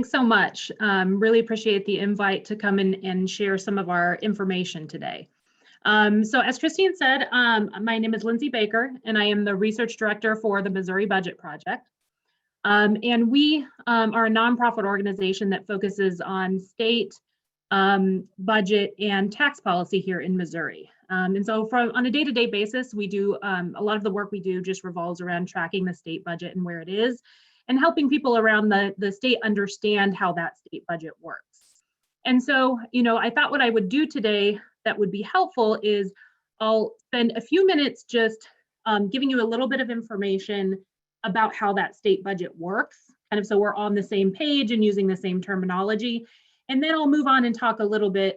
Thanks so much. Really appreciate the invite to come in and share some of our information today. So as Christine said, my name is Lindsay Baker, and I am the Research Director for the Missouri Budget Project. And we are a nonprofit organization that focuses on state budget and tax policy here in Missouri. And so on a day-to-day basis, we do a lot of the work we do just revolves around tracking the state budget and where it is, and helping people around the state understand how that state budget works. And so, I thought what I would do today that would be helpful is I'll spend a few minutes just giving you a little bit of information about how that state budget works, kind of so we're on the same page and using the same terminology. And then I'll move on and talk a little bit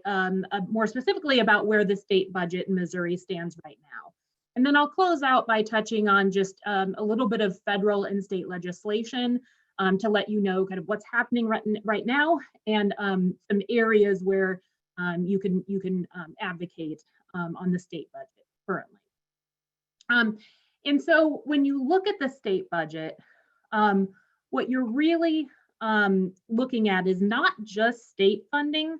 more specifically about where the state budget in Missouri stands right now. And then I'll close out by touching on just a little bit of federal and state legislation to let you know kind of what's happening right now, and some areas where you can advocate on the state budget currently. And so when you look at the state budget, what you're really looking at is not just state funding,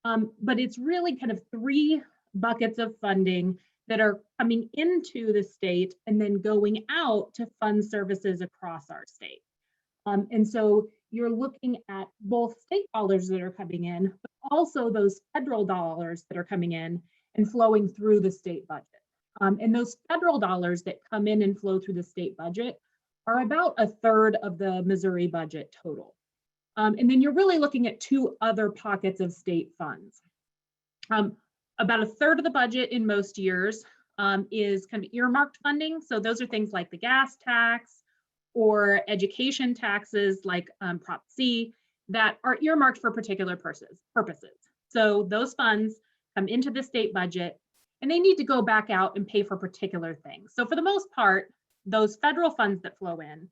but it's really kind of three buckets of funding that are coming into the state and then going out to fund services across our state. And so you're looking at both state dollars that are coming in, but also those federal dollars that are coming in and flowing through the state budget. And those federal dollars that come in and flow through the state budget are about a third of the Missouri budget total. And then you're really looking at two other pockets of state funds. About a third of the budget in most years is kind of earmarked funding. So those are things like the gas tax or education taxes like Prop C that are earmarked for particular purposes. So those funds come into the state budget and they need to go back out and pay for particular things. So for the most part, those federal funds that flow in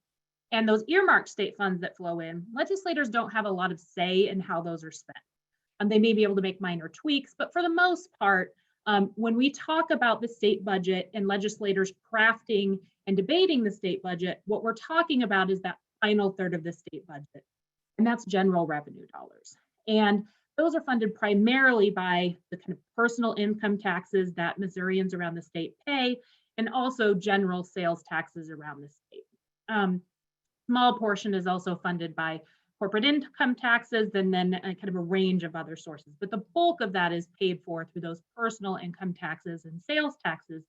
and those earmarked state funds that flow in, legislators don't have a lot of say in how those are spent. They may be able to make minor tweaks, but for the most part, when we talk about the state budget and legislators crafting and debating the state budget, what we're talking about is that final third of the state budget, and that's general revenue dollars. And those are funded primarily by the kind of personal income taxes that Missourians around the state pay, and also general sales taxes around the state. Small portion is also funded by corporate income taxes, and then kind of a range of other sources. But the bulk of that is paid for through those personal income taxes and sales taxes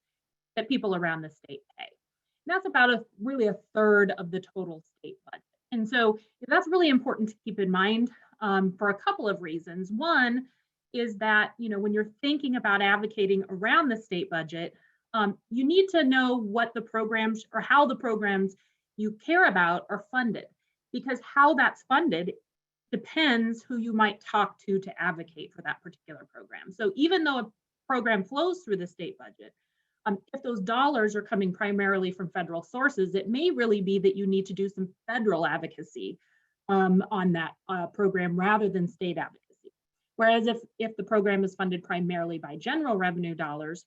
that people around the state pay. And that's about really a third of the total state budget. And so that's really important to keep in mind for a couple of reasons. One is that, when you're thinking about advocating around the state budget, you need to know what the programs or how the programs you care about are funded, because how that's funded depends who you might talk to advocate for that particular program. So even though a program flows through the state budget, if those dollars are coming primarily from federal sources, it may really be that you need to do some federal advocacy on that program rather than state advocacy. Whereas if the program is funded primarily by general revenue dollars,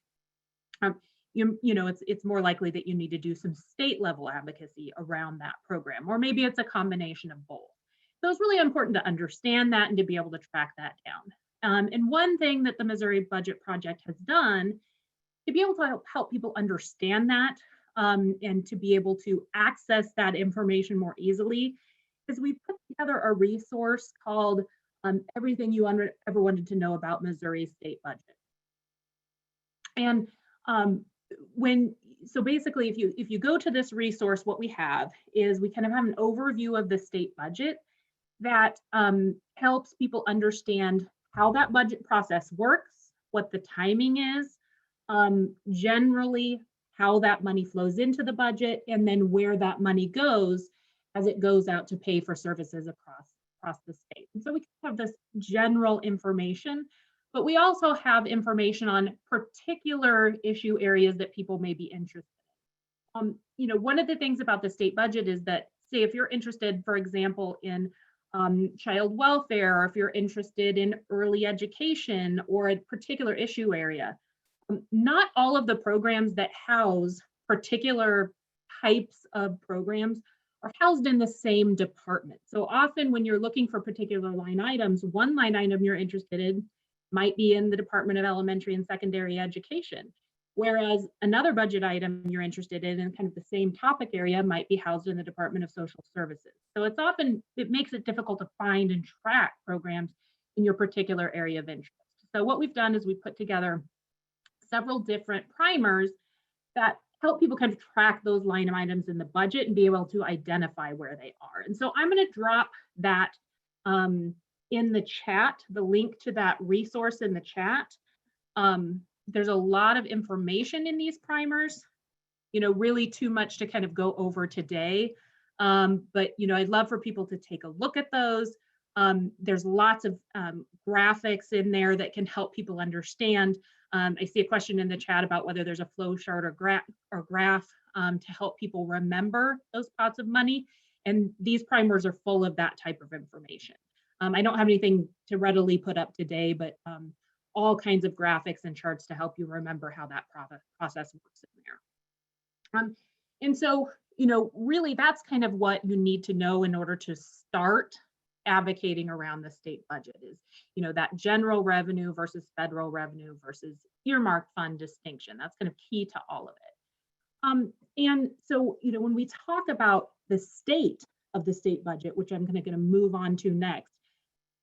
it's more likely that you need to do some state level advocacy around that program, or maybe it's a combination of both. So it's really important to understand that and to be able to track that down. And one thing that the Missouri Budget Project has done to be able to help people understand that and to be able to access that information more easily is we put together a resource called Everything You Ever Wanted to Know About Missouri's State Budget. And so basically, if you go to this resource, what we have is we kind of have an overview of the state budget that helps people understand how that budget process works, what the timing is, generally how that money flows into the budget, and then where that money goes as it goes out to pay for services across the state. And so we have this general information, but we also have information on particular issue areas that people may be interested in. One of the things about the state budget is that, say, if you're interested, for example, in child welfare, or if you're interested in early education or a particular issue area, not all of the programs that house particular types of programs are housed in the same department. So often when you're looking for particular line items, one line item you're interested in might be in the Department of Elementary and Secondary Education, whereas another budget item you're interested in kind of the same topic area might be housed in the Department of Social Services. So it makes it difficult to find and track programs in your particular area of interest. So what we've done is we put together several different primers that help people kind of track those line items in the budget and be able to identify where they are. And so I'm going to drop that in the chat, the link to that resource in the chat. There's a lot of information in these primers, really too much to kind of go over today. But, I'd love for people to take a look at those. There's lots of graphics in there that can help people understand. I see a question in the chat about whether there's a flow chart or graph to help people remember those pots of money. And these primers are full of that type of information. I don't have anything to readily put up today, but all kinds of graphics and charts to help you remember how that process works in there. And so, really that's kind of what you need to know in order to start advocating around the state budget is, that general revenue versus federal revenue versus earmarked fund distinction. That's kind of key to all of it. And so, when we talk about the state of the state budget, which I'm going to move on to next,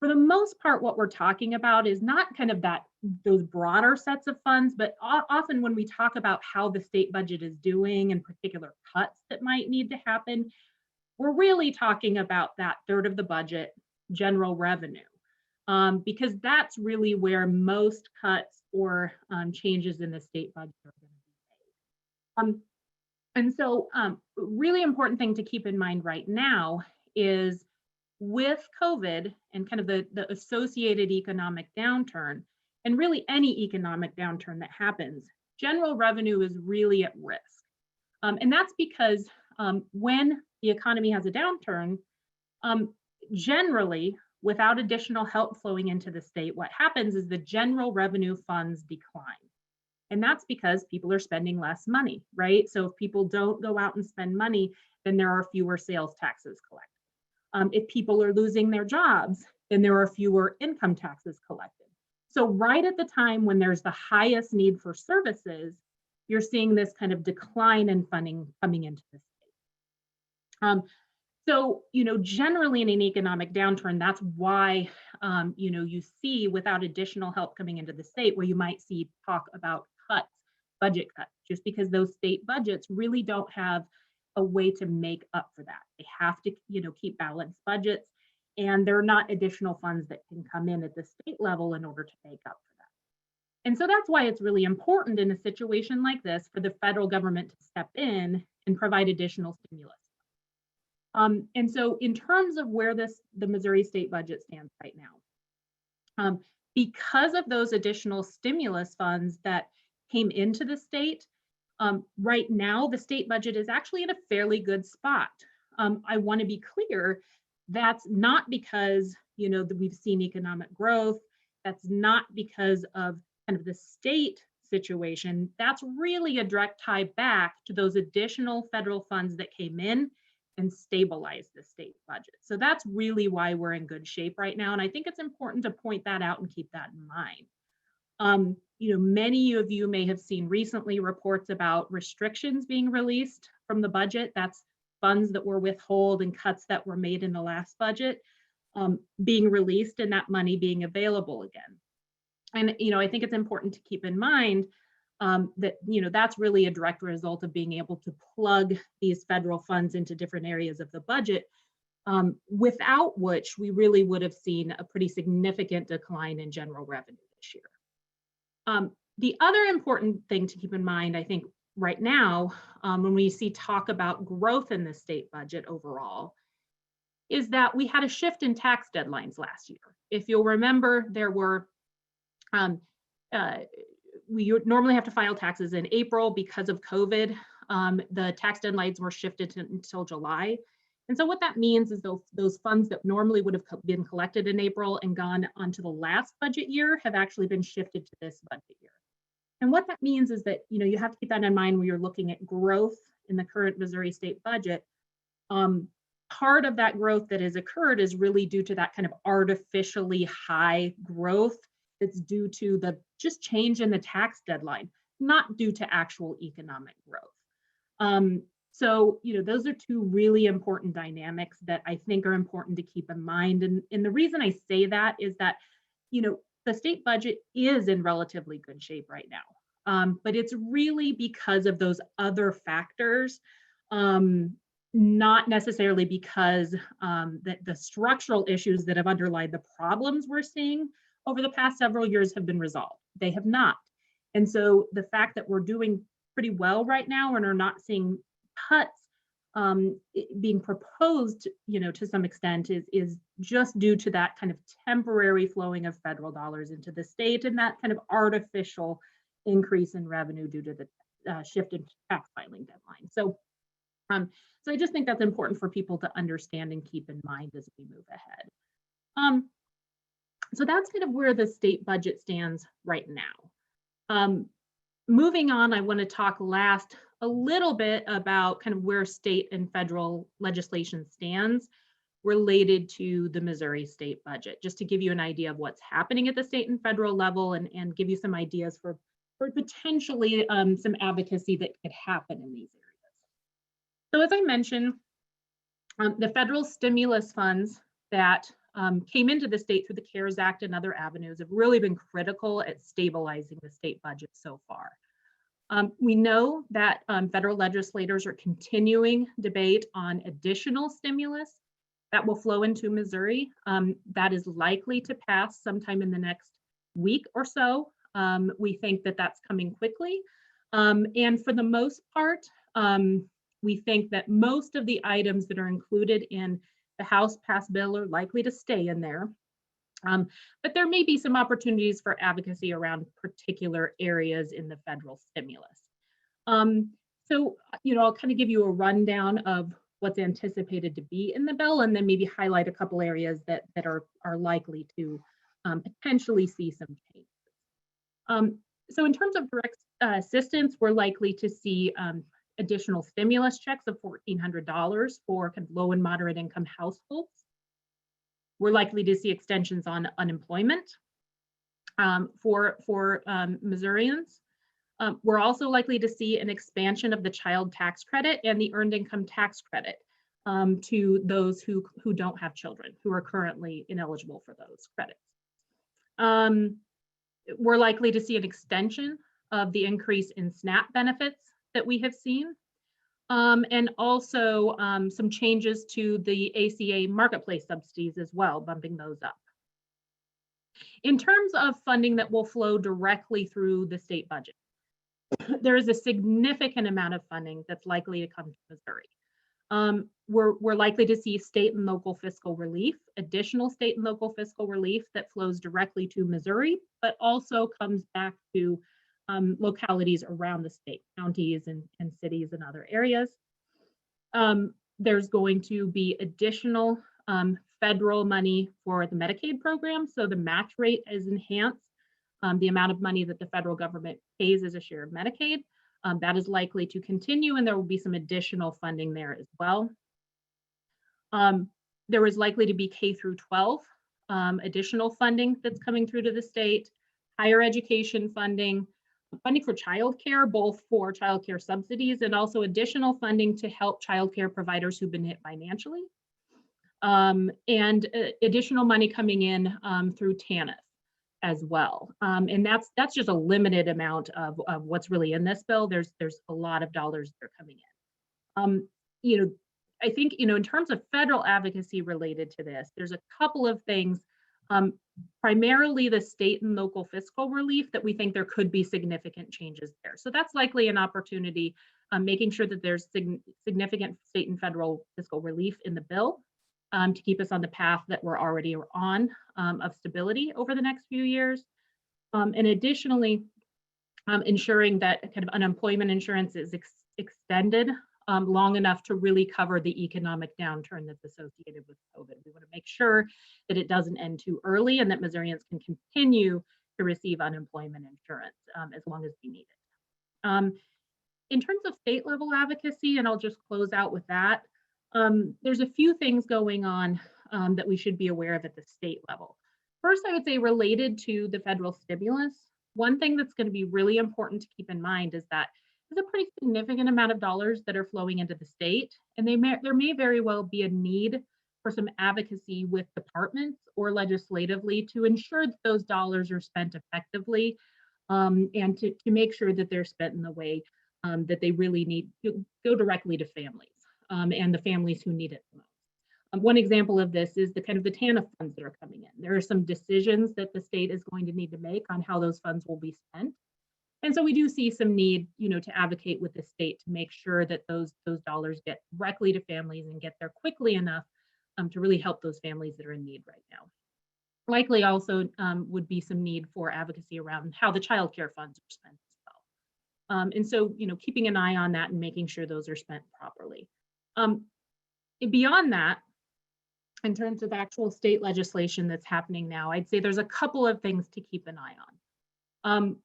for the most part, what we're talking about is not kind of those broader sets of funds, but often when we talk about how the state budget is doing and particular cuts that might need to happen, we're really talking about that third of the budget, general revenue, because that's really where most cuts or changes in the state budget are going to be made. And so really important thing to keep in mind right now is with COVID and kind of the associated economic downturn, and really any economic downturn that happens, general revenue is really at risk. And that's because when the economy has a downturn, generally, without additional help flowing into the state, what happens is the general revenue funds decline. And that's because people are spending less money, right? So if people don't go out and spend money, then there are fewer sales taxes collected. If people are losing their jobs, then there are fewer income taxes collected. So right at the time when there's the highest need for services, you're seeing this kind of decline in funding coming into the state. So, generally in an economic downturn, that's why, you see without additional help coming into the state where you might see talk about cuts, budget cuts, just because those state budgets really don't have a way to make up for that. They have to, keep balanced budgets, and there are not additional funds that can come in at the state level in order to make up for that. And so that's why it's really important in a situation like this for the federal government to step in and provide additional stimulus. And so in terms of where the Missouri state budget stands right now, because of those additional stimulus funds that came into the state, right now the state budget is actually in a fairly good spot. I want to be clear, that's not because, that we've seen economic growth. That's not because of kind of the state situation. That's really a direct tie back to those additional federal funds that came in and stabilize the state budget. So that's really why we're in good shape right now. And I think it's important to point that out and keep that in mind. Many of you may have seen recently reports about restrictions being released from the budget. That's funds that were withheld and cuts that were made in the last budget being released and that money being available again. And, I think it's important to keep in mind that, that's really a direct result of being able to plug these federal funds into different areas of the budget, without which we really would have seen a pretty significant decline in general revenue this year. The other important thing to keep in mind, I think, right now, when we see talk about growth in the state budget overall, is that we had a shift in tax deadlines last year. If you'll remember, there were we normally have to file taxes in April. Because of COVID. The tax deadlines were shifted until July. And so what that means is those funds that normally would have been collected in April and gone onto the last budget year have actually been shifted to this budget year. And what that means is that, you have to keep that in mind when you're looking at growth in the current Missouri state budget. Part of that growth that has occurred is really due to that kind of artificially high growth that's due to the just change in the tax deadline, not due to actual economic growth. So, those are two really important dynamics that I think are important to keep in mind. And the reason I say that is that, the state budget is in relatively good shape right now. But it's really because of those other factors, not necessarily because that the structural issues that have underlined the problems we're seeing over the past several years have been resolved. They have not. And so the fact that we're doing pretty well right now and are not seeing cuts being proposed, to some extent is just due to that kind of temporary flowing of federal dollars into the state and that kind of artificial increase in revenue due to the shift in tax filing deadline. So I just think that's important for people to understand and keep in mind as we move ahead. So that's kind of where the state budget stands right now. Moving on, I want to talk last a little bit about kind of where state and federal legislation stands related to the Missouri state budget, just to give you an idea of what's happening at the state and federal level and give you some ideas for potentially some advocacy that could happen in these areas. So as I mentioned, the federal stimulus funds that came into the state through the CARES Act and other avenues have really been critical at stabilizing the state budget so far. We know that federal legislators are continuing debate on additional stimulus that will flow into Missouri. That is likely to pass sometime in the next week or so. We think that that's coming quickly. And for the most part, we think that most of the items that are included in the House passed bill are likely to stay in there. But there may be some opportunities for advocacy around particular areas in the federal stimulus. So, I'll kind of give you a rundown of what's anticipated to be in the bill and then maybe highlight a couple areas that are likely to potentially see some changes. So in terms of direct assistance, we're likely to see additional stimulus checks of $1,400 for kind of low and moderate income households. We're likely to see extensions on unemployment for Missourians. We're also likely to see an expansion of the child tax credit and the earned income tax credit to those who don't have children, who are currently ineligible for those credits. We're likely to see an extension of the increase in SNAP benefits that we have seen. And also some changes to the ACA marketplace subsidies as well, bumping those up. In terms of funding that will flow directly through the state budget, there is a significant amount of funding that's likely to come to Missouri. We're likely to see state and local fiscal relief, additional state and local fiscal relief that flows directly to Missouri, but also comes back to localities around the state, counties and cities and other areas. There's going to be additional federal money for the Medicaid program. So the match rate is enhanced. The amount of money that the federal government pays as a share of Medicaid, that is likely to continue, and there will be some additional funding there as well. There is likely to be K through 12 additional funding that's coming through to the state, higher education funding for childcare, both for childcare subsidies and also additional funding to help childcare providers who've been hit financially, and additional money coming in through TANF as well. And that's just a limited amount of what's really in this bill. There's a lot of dollars that are coming in. I think, in terms of federal advocacy related to this, there's a couple of things, primarily the state and local fiscal relief, that we think there could be significant changes there. So that's likely an opportunity, making sure that there's significant state and federal fiscal relief in the bill to keep us on the path that we're already on of stability over the next few years. And additionally, ensuring that kind of unemployment insurance is extended long enough to really cover the economic downturn that's associated with COVID. We want to make sure that it doesn't end too early and that Missourians can continue to receive unemployment insurance as long as we need it. In terms of state level advocacy, and I'll just close out with that, There's a few things going on that we should be aware of at the state level. First, I would say related to the federal stimulus, one thing that's going to be really important to keep in mind is that there's a pretty significant amount of dollars that are flowing into the state, and there may very well be a need for some advocacy with departments or legislatively to ensure that those dollars are spent effectively, and to make sure that they're spent in the way that they really need to go directly to families and the families who need it the most. One example of this is the kind of the TANF funds that are coming in. There are some decisions that the state is going to need to make on how those funds will be spent. And so we do see some need, to advocate with the state to make sure that those dollars get directly to families and get there quickly enough to really help those families that are in need right now. Likely also would be some need for advocacy around how the child care funds are spent as well. And so, keeping an eye on that and making sure those are spent properly. Beyond that, in terms of actual state legislation that's happening now, I'd say there's a couple of things to keep an eye on.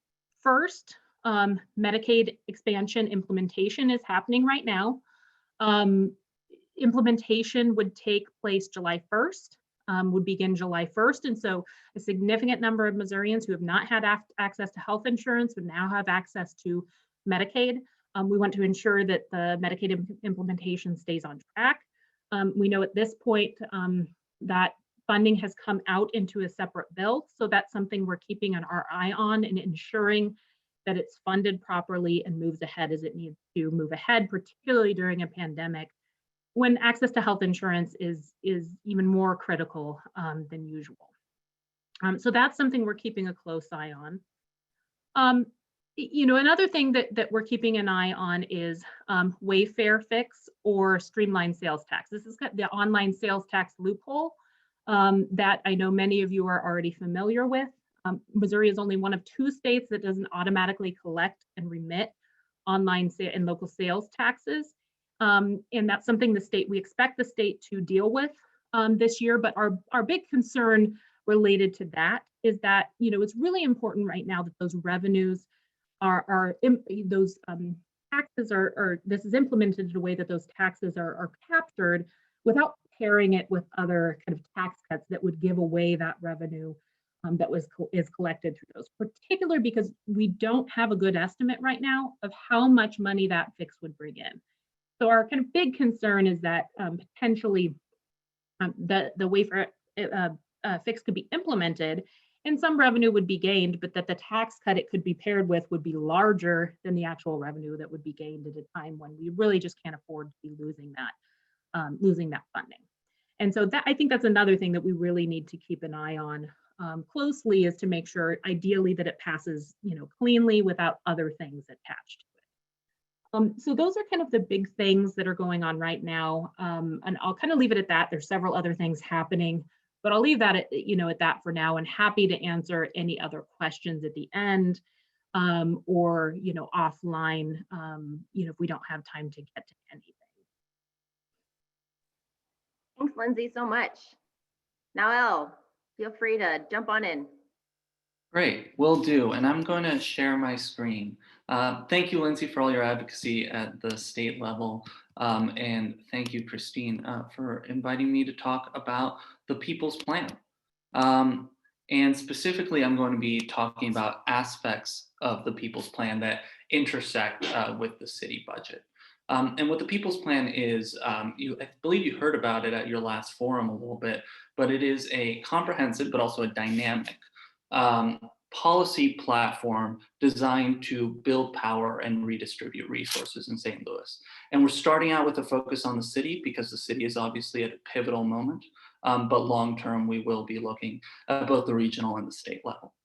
First, Medicaid expansion implementation is happening right now. Implementation would take place July 1st, would begin July 1st. And so a significant number of Missourians who have not had access to health insurance would now have access to Medicaid. We want to ensure that the Medicaid implementation stays on track. We know at this point that funding has come out into a separate bill. So that's something we're keeping our eye on and ensuring that it's funded properly and moves ahead as it needs to move ahead, particularly during a pandemic when access to health insurance is even more critical than usual. So that's something we're keeping a close eye on. Another thing that we're keeping an eye on is Wayfair fix or streamlined sales tax. This is the online sales tax loophole that I know many of you are already familiar with. Missouri is only one of 2 states that doesn't automatically collect and remit online and local sales taxes. And that's something we expect the state to deal with this year. But our big concern related to that is that, it's really important right now that those revenues taxes this is implemented in a way that those taxes are captured without pairing it with other kind of tax cuts that would give away that revenue that is collected through those, particularly because we don't have a good estimate right now of how much money that fix would bring in. So our kind of big concern is that potentially the Wayfair fix could be implemented and some revenue would be gained, but that the tax cut it could be paired with would be larger than the actual revenue that would be gained at a time when we really just can't afford to be losing that funding. And so I think that's another thing that we really need to keep an eye on closely, is to make sure ideally that it passes cleanly without other things attached to it. So those are kind of the big things that are going on right now. And I'll kind of leave it at that. There's several other things happening, but I'll leave that at that for now, and happy to answer any other questions at the end or offline if we don't have time to get to anything. Thanks, Lindsay, so much. Now, Elle, feel free to jump on in. Great, will do. And I'm going to share my screen. Thank you, Lindsay, for all your advocacy at the state level. And thank you, Christine, for inviting me to talk about the People's Plan. And specifically, I'm going to be talking about aspects of the People's Plan that intersect with the city budget. And what the People's Plan is, I believe you heard about it at your last forum a little bit, but it is a comprehensive but also a dynamic policy platform designed to build power and redistribute resources in St. Louis. And we're starting out with a focus on the city because the city is obviously at a pivotal moment, but long-term we will be looking at both the regional and the state level.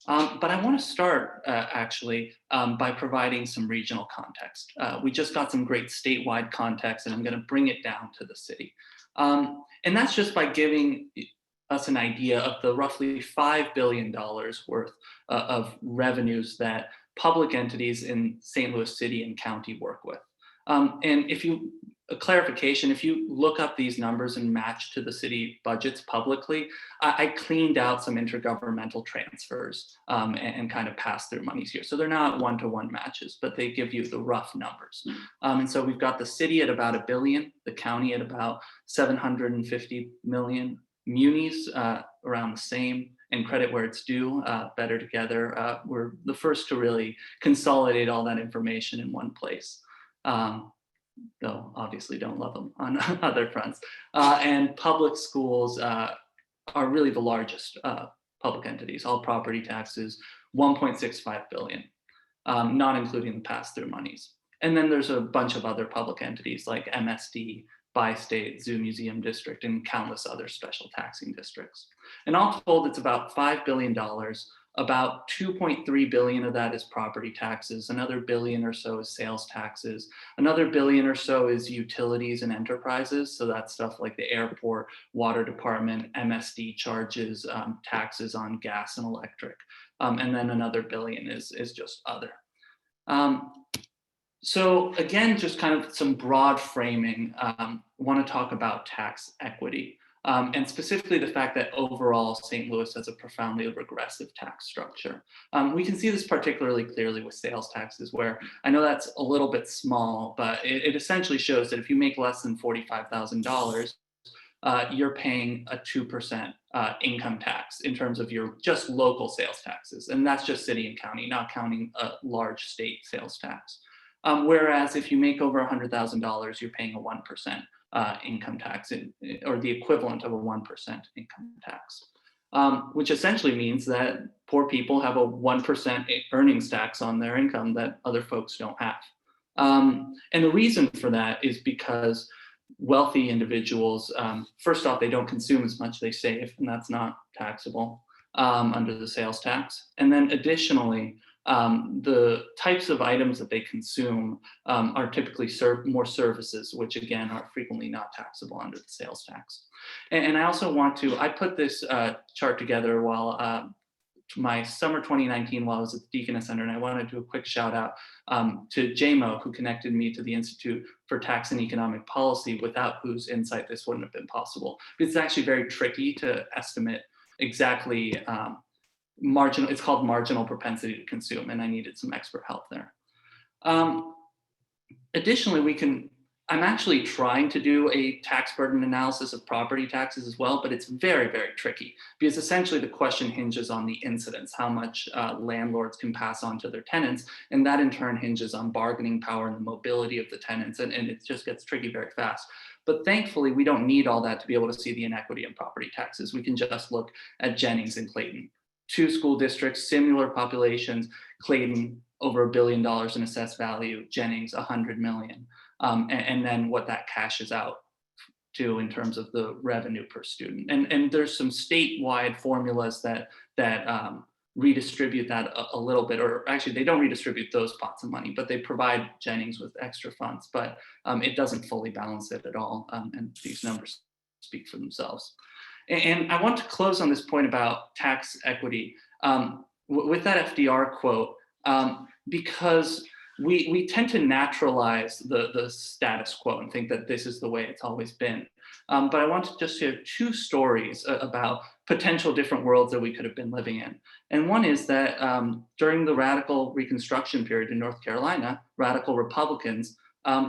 But I want to start actually by providing some regional context. We just got some great statewide context, and I'm going to bring it down to the city. And that's just by giving us an idea of the roughly $5 billion worth of revenues that public entities in St. Louis City and County work with. And if you a clarification, if you look up these numbers and match to the city budgets publicly, I cleaned out some intergovernmental transfers and kind of pass through monies here. So they're not one-to-one matches, but they give you the rough numbers. And so we've got the city at about $1 billion, the county at about 750 million, munis around the same, and credit where it's due, better together. We're the first to really consolidate all that information in one place. Though obviously don't love them on other fronts. And public schools are really the largest public entities, all property taxes, 1.65 billion, not including the pass-through monies. And then there's a bunch of other public entities like MSD, Bi-State, Zoo Museum District, and countless other special taxing districts. And all told, it's about $5 billion. About 2.3 billion of that is property taxes. Another billion or so is sales taxes. Another billion or so is utilities and enterprises. So that's stuff like the airport, water department, MSD charges, taxes on gas and electric. And then another billion is just other. So again, just kind of some broad framing. Want to talk about tax equity. And specifically the fact that overall St. Louis has a profoundly regressive tax structure. We can see this particularly clearly with sales taxes, where I know that's a little bit small, but it essentially shows that if you make less than $45,000, you're paying a 2% income tax in terms of your just local sales taxes. And that's just city and county, not counting a large state sales tax. Whereas if you make over $100,000, you're paying a 1% income tax, or the equivalent of a 1% income tax, which essentially means that poor people have a 1% earnings tax on their income that other folks don't have. And the reason for that is because wealthy individuals, first off, they don't consume as much, they save, and that's not taxable under the sales tax. And then additionally, the types of items that they consume are typically more services, which again are frequently not taxable under the sales tax. And I also want to, I put this chart together while my summer 2019 while I was at the Deaconess Center, and I want to do a quick shout out to JMO, who connected me to the Institute for Tax and Economic Policy, without whose insight this wouldn't have been possible. It's actually very tricky to estimate exactly marginal, it's called marginal propensity to consume, and I needed some expert help there. Additionally, I'm actually trying to do a tax burden analysis of property taxes as well, but it's very, very tricky, because essentially the question hinges on the incidence, how much landlords can pass on to their tenants, and that in turn hinges on bargaining power and the mobility of the tenants, and it just gets tricky very fast. But thankfully, we don't need all that to be able to see the inequity in property taxes. We can just look at Jennings and Clayton. 2 school districts, similar populations, Clayton over $1 billion in assessed value, Jennings 100 million. And then what that cashes out to in terms of the revenue per student. And there's some statewide formulas that redistribute that a little bit, or actually they don't redistribute those pots of money, but they provide Jennings with extra funds, but it doesn't fully balance it at all. And these numbers speak for themselves. And I want to close on this point about tax equity with that FDR quote, because we tend to naturalize the status quo and think that this is the way it's always been. But I want to just share 2 stories about potential different worlds that we could have been living in. And one is that during the radical Reconstruction period in North Carolina, radical Republicans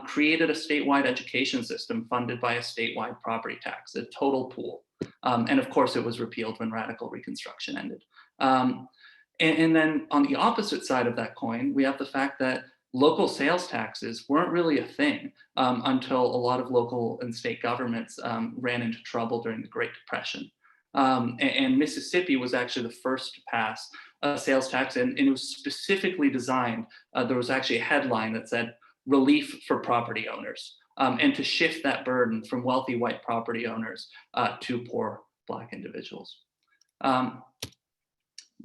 created a statewide education system funded by a statewide property tax, a total pool. And of course, it was repealed when radical Reconstruction ended. And then on the opposite side of that coin, we have the fact that local sales taxes weren't really a thing until a lot of local and state governments ran into trouble during the Great Depression. And Mississippi was actually the first to pass a sales tax, and it was specifically designed. There was actually a headline that said, "Relief for property owners," and to shift that burden from wealthy white property owners to poor Black individuals.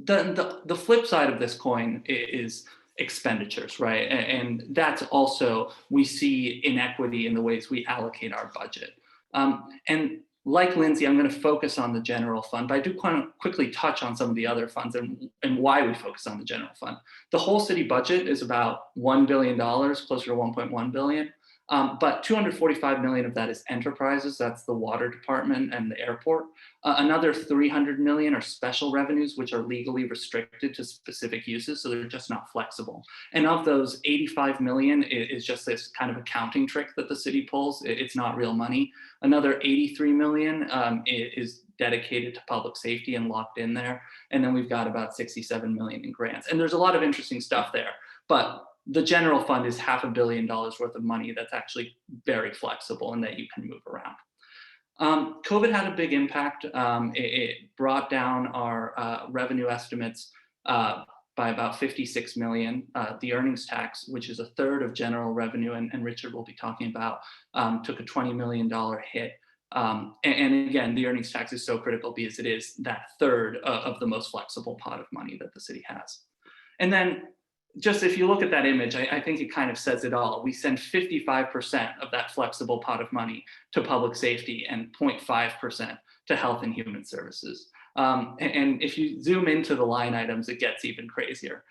The flip side of this coin is expenditures, right? And that's also, we see inequity in the ways we allocate our budget. And like Lindsay, I'm going to focus on the general fund, but I do want to quickly touch on some of the other funds and why we focus on the general fund. The whole city budget is about $1 billion, closer to 1.1 billion. But 245 million of that is enterprises. That's the water department and the airport. Another 300 million are special revenues, which are legally restricted to specific uses. So they're just not flexible. And of those, 85 million is just this kind of accounting trick that the city pulls. It's not real money. Another 83 million is dedicated to public safety and locked in there. And then we've got about 67 million in grants. And there's a lot of interesting stuff there. But the general fund is $500 million worth of money that's actually very flexible and that you can move around. COVID had a big impact. It brought down our revenue estimates by about 56 million. The earnings tax, which is a third of general revenue, and Richard will be talking about, took a $20 million hit. And again, the earnings tax is so critical because it is that third of the most flexible pot of money that the city has. And then just if you look at that image, I think it kind of says it all. We send 55% of that flexible pot of money to public safety and 0.5% to health and human services. And if you zoom into the line items, it gets even crazier.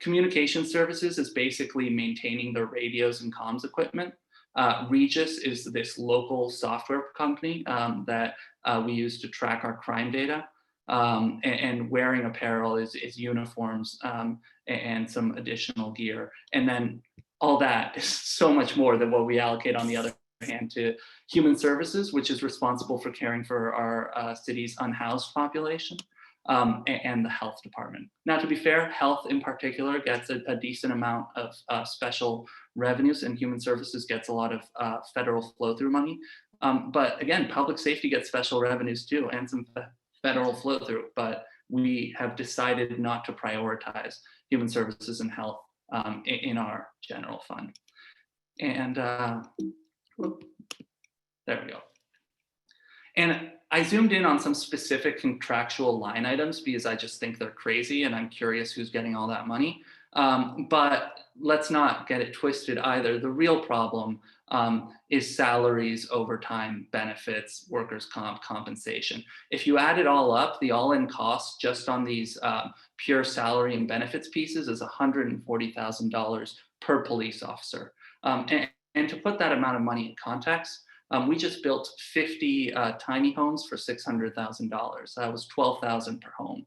Communication services is basically maintaining the radios and comms equipment. Regis is this local software company that we use to track our crime data. And wearing apparel is uniforms and some additional gear. And then all that is so much more than what we allocate on the other hand to human services, which is responsible for caring for our city's unhoused population, and the health department. Now, to be fair, health in particular gets a decent amount of special revenues, and human services gets a lot of federal flow-through money. But again, public safety gets special revenues too, and some federal flow-through, but we have decided not to prioritize human services and health in our general fund. And there we go. And I zoomed in on some specific contractual line items because I just think they're crazy and I'm curious who's getting all that money. But let's not get it twisted either. The real problem is salaries, overtime, benefits, workers' compensation. If you add it all up, the all-in cost just on these pure salary and benefits pieces is $140,000 per police officer. And to put that amount of money in context, we just built 50 tiny homes for $600,000. That was $12,000 per home.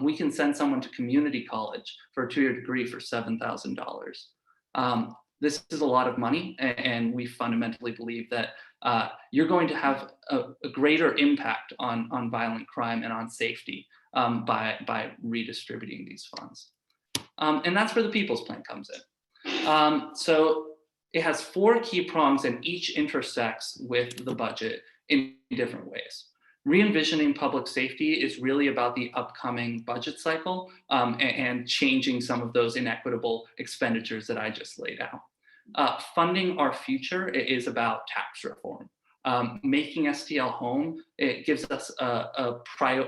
We can send someone to community college for a 2-year degree for $7,000. This is a lot of money, and we fundamentally believe that you're going to have a greater impact on violent crime and on safety by redistributing these funds. And that's where the People's Plan comes in. So it has 4 key prongs, and each intersects with the budget in different ways. Re-envisioning public safety is really about the upcoming budget cycle and changing some of those inequitable expenditures that I just laid out. Funding our future is about tax reform. Making STL home, it gives us a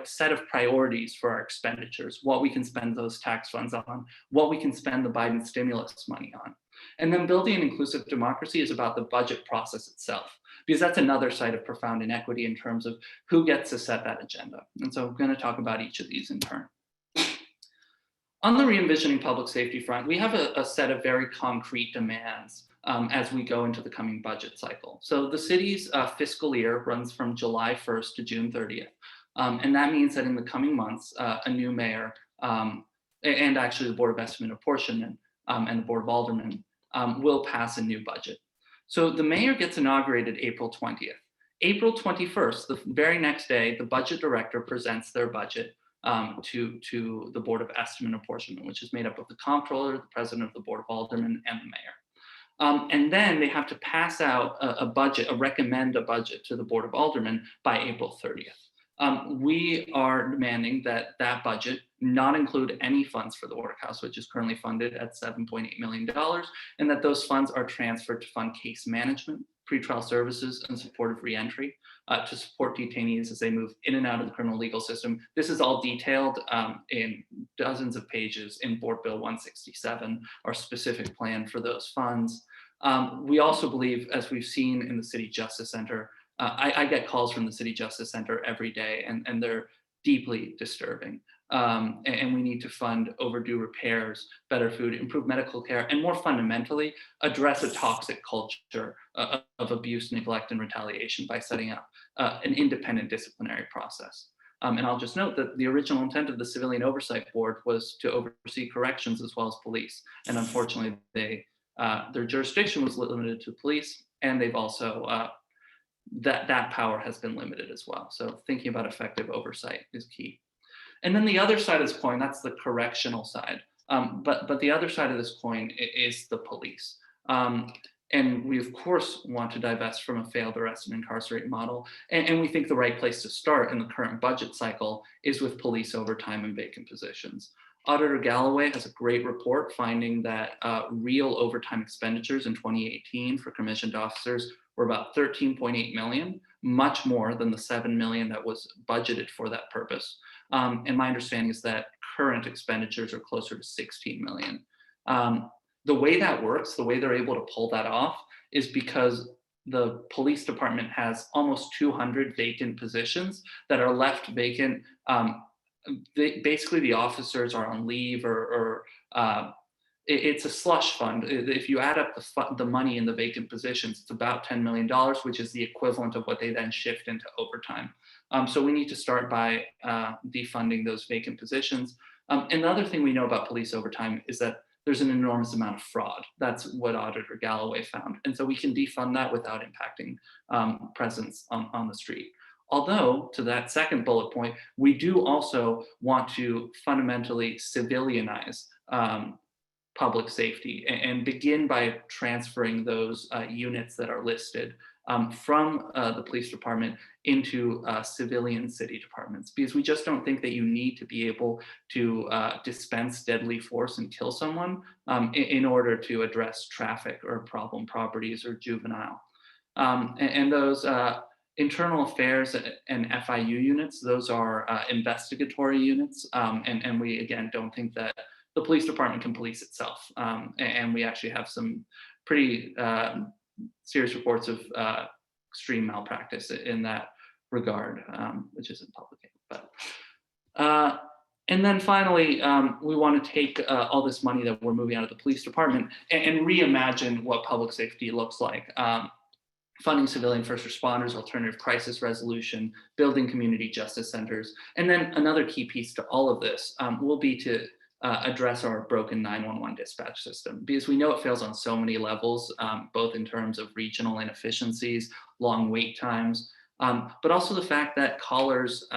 set of priorities for our expenditures, what we can spend those tax funds on, what we can spend the Biden stimulus money on. And then building an inclusive democracy is about the budget process itself, because that's another site of profound inequity in terms of who gets to set that agenda. And so I'm going to talk about each of these in turn. On the re-envisioning public safety front, we have a set of very concrete demands as we go into the coming budget cycle. So the city's fiscal year runs from July 1st to June 30th. And that means that in the coming months, a new mayor and actually the Board of Estimate and Apportionment and the Board of Aldermen will pass a new budget. So the mayor gets inaugurated April 20th. April 21st, the very next day, the budget director presents their budget to the Board of Estimate and Apportionment, which is made up of the comptroller, the president of the Board of Aldermen, and the mayor. And then they have to pass out recommend a budget to the Board of Aldermen by April 30th. We are demanding that that budget not include any funds for the workhouse, which is currently funded at $7.8 million, and that those funds are transferred to fund case management, pretrial services, and supportive reentry to support detainees as they move in and out of the criminal legal system. This is all detailed in dozens of pages in Board Bill 167, our specific plan for those funds. We also believe, as we've seen in the City Justice Center, I get calls from the City Justice Center every day, and they're deeply disturbing. and we need to fund overdue repairs, better food, improve medical care, and more fundamentally, address a toxic culture of abuse, neglect, and retaliation by setting up an independent disciplinary process. And I'll just note that the original intent of the Civilian Oversight Board was to oversee corrections as well as police. And unfortunately, their jurisdiction was limited to police, and they've also, that power has been limited as well. So thinking about effective oversight is key. And then the other side of this coin, that's the correctional side. But the other side of this coin is the police. And we, of course, want to divest from a failed arrest and incarcerate model. And we think the right place to start in the current budget cycle is with police overtime and vacant positions. Auditor Galloway has a great report finding that real overtime expenditures in 2018 for commissioned officers were about 13.8 million, much more than the 7 million that was budgeted for that purpose. And my understanding is that current expenditures are closer to 16 million. The way that works, the way they're able to pull that off is because the police department has almost 200 vacant positions that are left vacant. Basically, the officers are on leave or it's a slush fund. If you add up the money in the vacant positions, it's about $10 million, which is the equivalent of what they then shift into overtime. So we need to start by defunding those vacant positions. And the other thing we know about police overtime is that there's an enormous amount of fraud. That's what Auditor Galloway found. And so we can defund that without impacting presence on the street. Although, to that second bullet point, we do also want to fundamentally civilianize public safety and begin by transferring those units that are listed from the police department into civilian city departments, because we just don't think that you need to be able to dispense deadly force and kill someone in order to address traffic or problem properties or juvenile. And those internal affairs and FIU units, those are investigatory units. And we, again, don't think that the police department can police itself. And we actually have some pretty serious reports of extreme malpractice in that regard, which isn't public. But and then finally, we want to take all this money that we're moving out of the police department and reimagine what public safety looks like. Funding civilian first responders, alternative crisis resolution, building community justice centers. And then another key piece to all of this will be to address our broken 911 dispatch system, because we know it fails on so many levels, both in terms of regional inefficiencies, long wait times, but also the fact that callers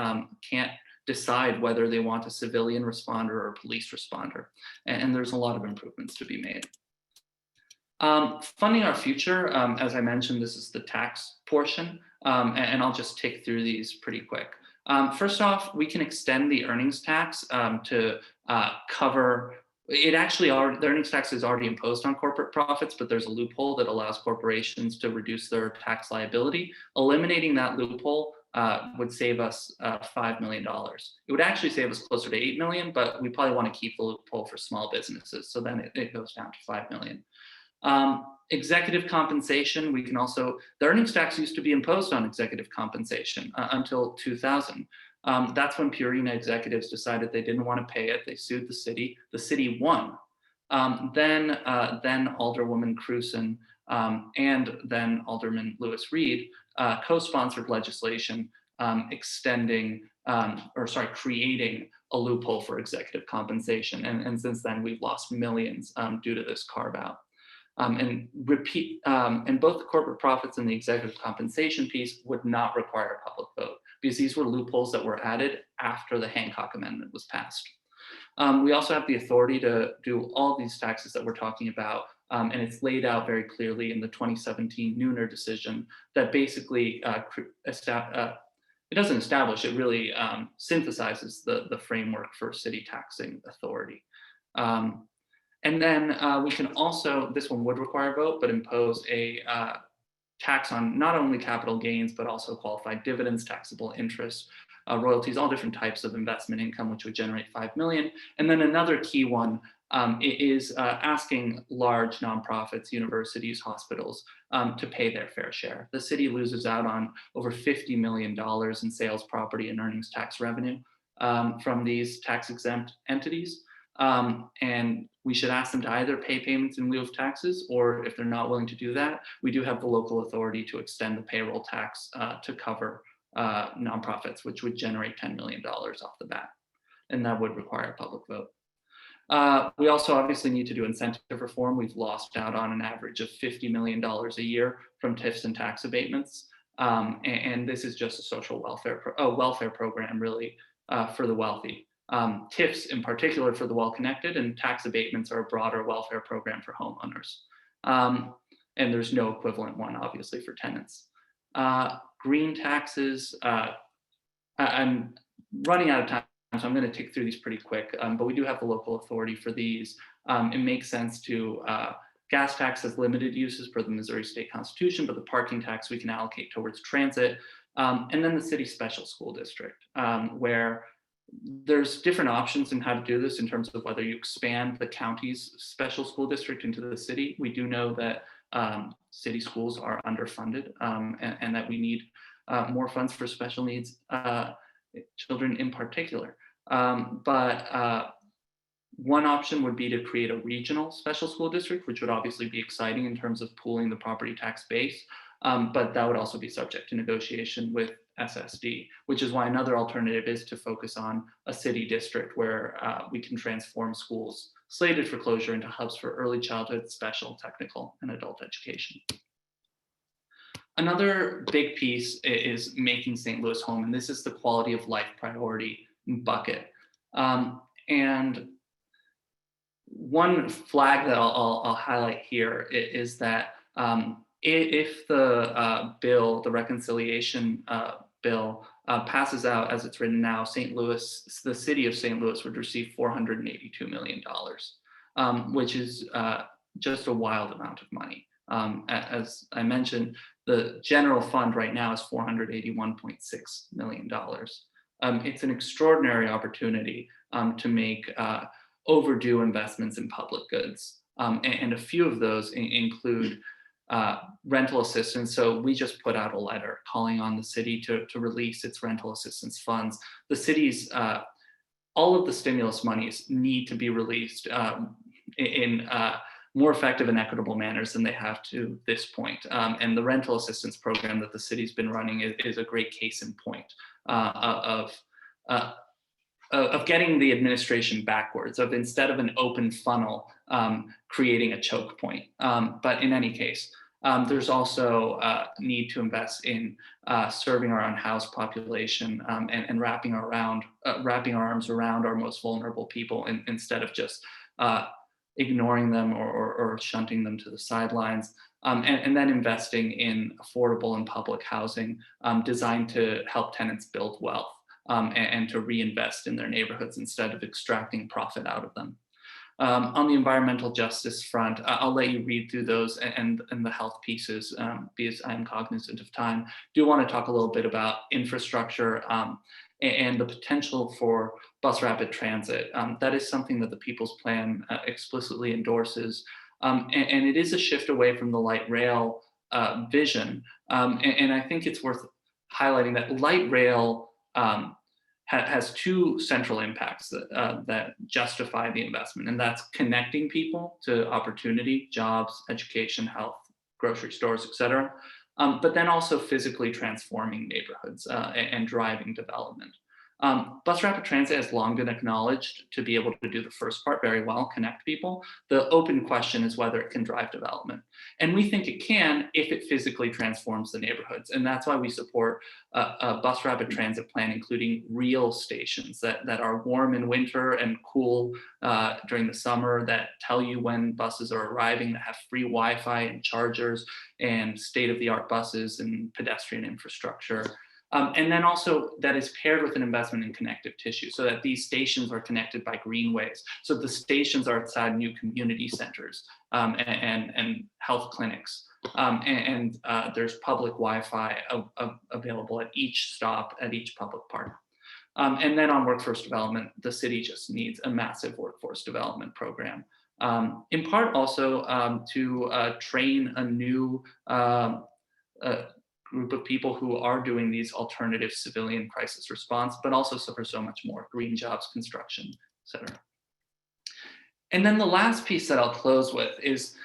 can't decide whether they want a civilian responder or a police responder. And there's a lot of improvements to be made. Funding our future, as I mentioned, this is the tax portion, and I'll just tick through these pretty quick. First off, we can extend the earnings tax to cover, the earnings tax is already imposed on corporate profits, but there's a loophole that allows corporations to reduce their tax liability. Eliminating that loophole would save us $5 million. It would actually save us closer to 8 million, but we probably want to keep the loophole for small businesses. So then it goes down to 5 million. Executive compensation, we can also, the earnings tax used to be imposed on executive compensation until 2000. That's when Purina executives decided they didn't want to pay it. They sued the city won. Then Alderwoman Cruson and then Alderman Lewis Reed co-sponsored legislation creating a loophole for executive compensation. And since then we've lost millions due to this carve out. And both the corporate profits and the executive compensation piece would not require a public vote, because these were loopholes that were added after the Hancock Amendment was passed. We also have the authority to do all these taxes that we're talking about, and it's laid out very clearly in the 2017 Nooner decision that basically it doesn't establish, it really synthesizes the framework for city taxing authority. And then we can also, this one would require a vote, but impose a tax on not only capital gains, but also qualified dividends, taxable interest, royalties, all different types of investment income, which would generate 5 million. And then another key one is asking large nonprofits, universities, hospitals to pay their fair share. The city loses out on over $50 million in sales, property, and earnings tax revenue. from these tax exempt entities. And we should ask them to either pay payments in lieu of taxes, or if they're not willing to do that, we do have the local authority to extend the payroll tax to cover nonprofits, which would generate $10 million off the bat. And that would require a public vote. We also obviously need to do incentive reform. We've lost out on an average of $50 million a year from TIFs and tax abatements. And this is just a social welfare program, really, for the wealthy. TIFs in particular for the well-connected, and tax abatements are a broader welfare program for homeowners. And there's no equivalent one, obviously, for tenants. Green taxes, I'm running out of time, so I'm going to tick through these pretty quick, but we do have the local authority for these. It makes sense to, gas tax has limited uses per the Missouri State Constitution, but the parking tax we can allocate towards transit. And then the city special school district, where there's different options in how to do this in terms of whether you expand the county's special school district into the city. We do know that city schools are underfunded, and that we need more funds for special needs children in particular. But one option would be to create a regional special school district, which would obviously be exciting in terms of pooling the property tax base. But that would also be subject to negotiation with SSD, which is why another alternative is to focus on a city district where we can transform schools slated for closure into hubs for early childhood, special, technical, and adult education. Another big piece is making St. Louis home, and this is the quality of life priority bucket. And one flag that I'll highlight here is that if the bill, the reconciliation bill, passes out as it's written now, St. Louis, the city of St. Louis would receive $482 million, which is just a wild amount of money. As I mentioned, the general fund right now is $481.6 million. It's an extraordinary opportunity to make overdue investments in public goods. And a few of those include rental assistance. So we just put out a letter calling on the city to release its rental assistance funds. The city's, all of the stimulus monies need to be released in more effective and equitable manners than they have to this point. And the rental assistance program that the city's been running is a great case in point of getting the administration backwards, of instead of an open funnel, creating a choke point. But in any case, there's also need to invest in serving our unhoused population and wrapping our arms around our most vulnerable people instead of just ignoring them or shunting them to the sidelines. And then investing in affordable and public housing designed to help tenants build wealth and to reinvest in their neighborhoods instead of extracting profit out of them. On the environmental justice front, I'll let you read through those and the health pieces because I'm cognizant of time. Do want to talk a little bit about infrastructure and the potential for bus rapid transit. That is something that the People's Plan explicitly endorses. And it is a shift away from the light rail vision. And I think it's worth highlighting that light rail has two central impacts that justify the investment, and that's connecting people to opportunity, jobs, education, health, grocery stores, et cetera, but then also physically transforming neighborhoods and driving development. Bus rapid transit has long been acknowledged to be able to do the first part very well, connect people. The open question is whether it can drive development. And we think it can if it physically transforms the neighborhoods. And that's why we support a bus rapid transit plan, including real stations that are warm in winter and cool during the summer, that tell you when buses are arriving, that have free Wi-Fi and chargers and state-of-the-art buses and pedestrian infrastructure. And then also that is paired with an investment in connective tissue so that these stations are connected by greenways. So the stations are outside new community centers and health clinics. And there's public Wi-Fi available at each stop, at each public park. And then on workforce development, the city just needs a massive workforce development program. In part also to train a new group of people who are doing these alternative civilian crisis response, but also for so much more: green jobs, construction, et cetera. And then the last piece that I'll close with is,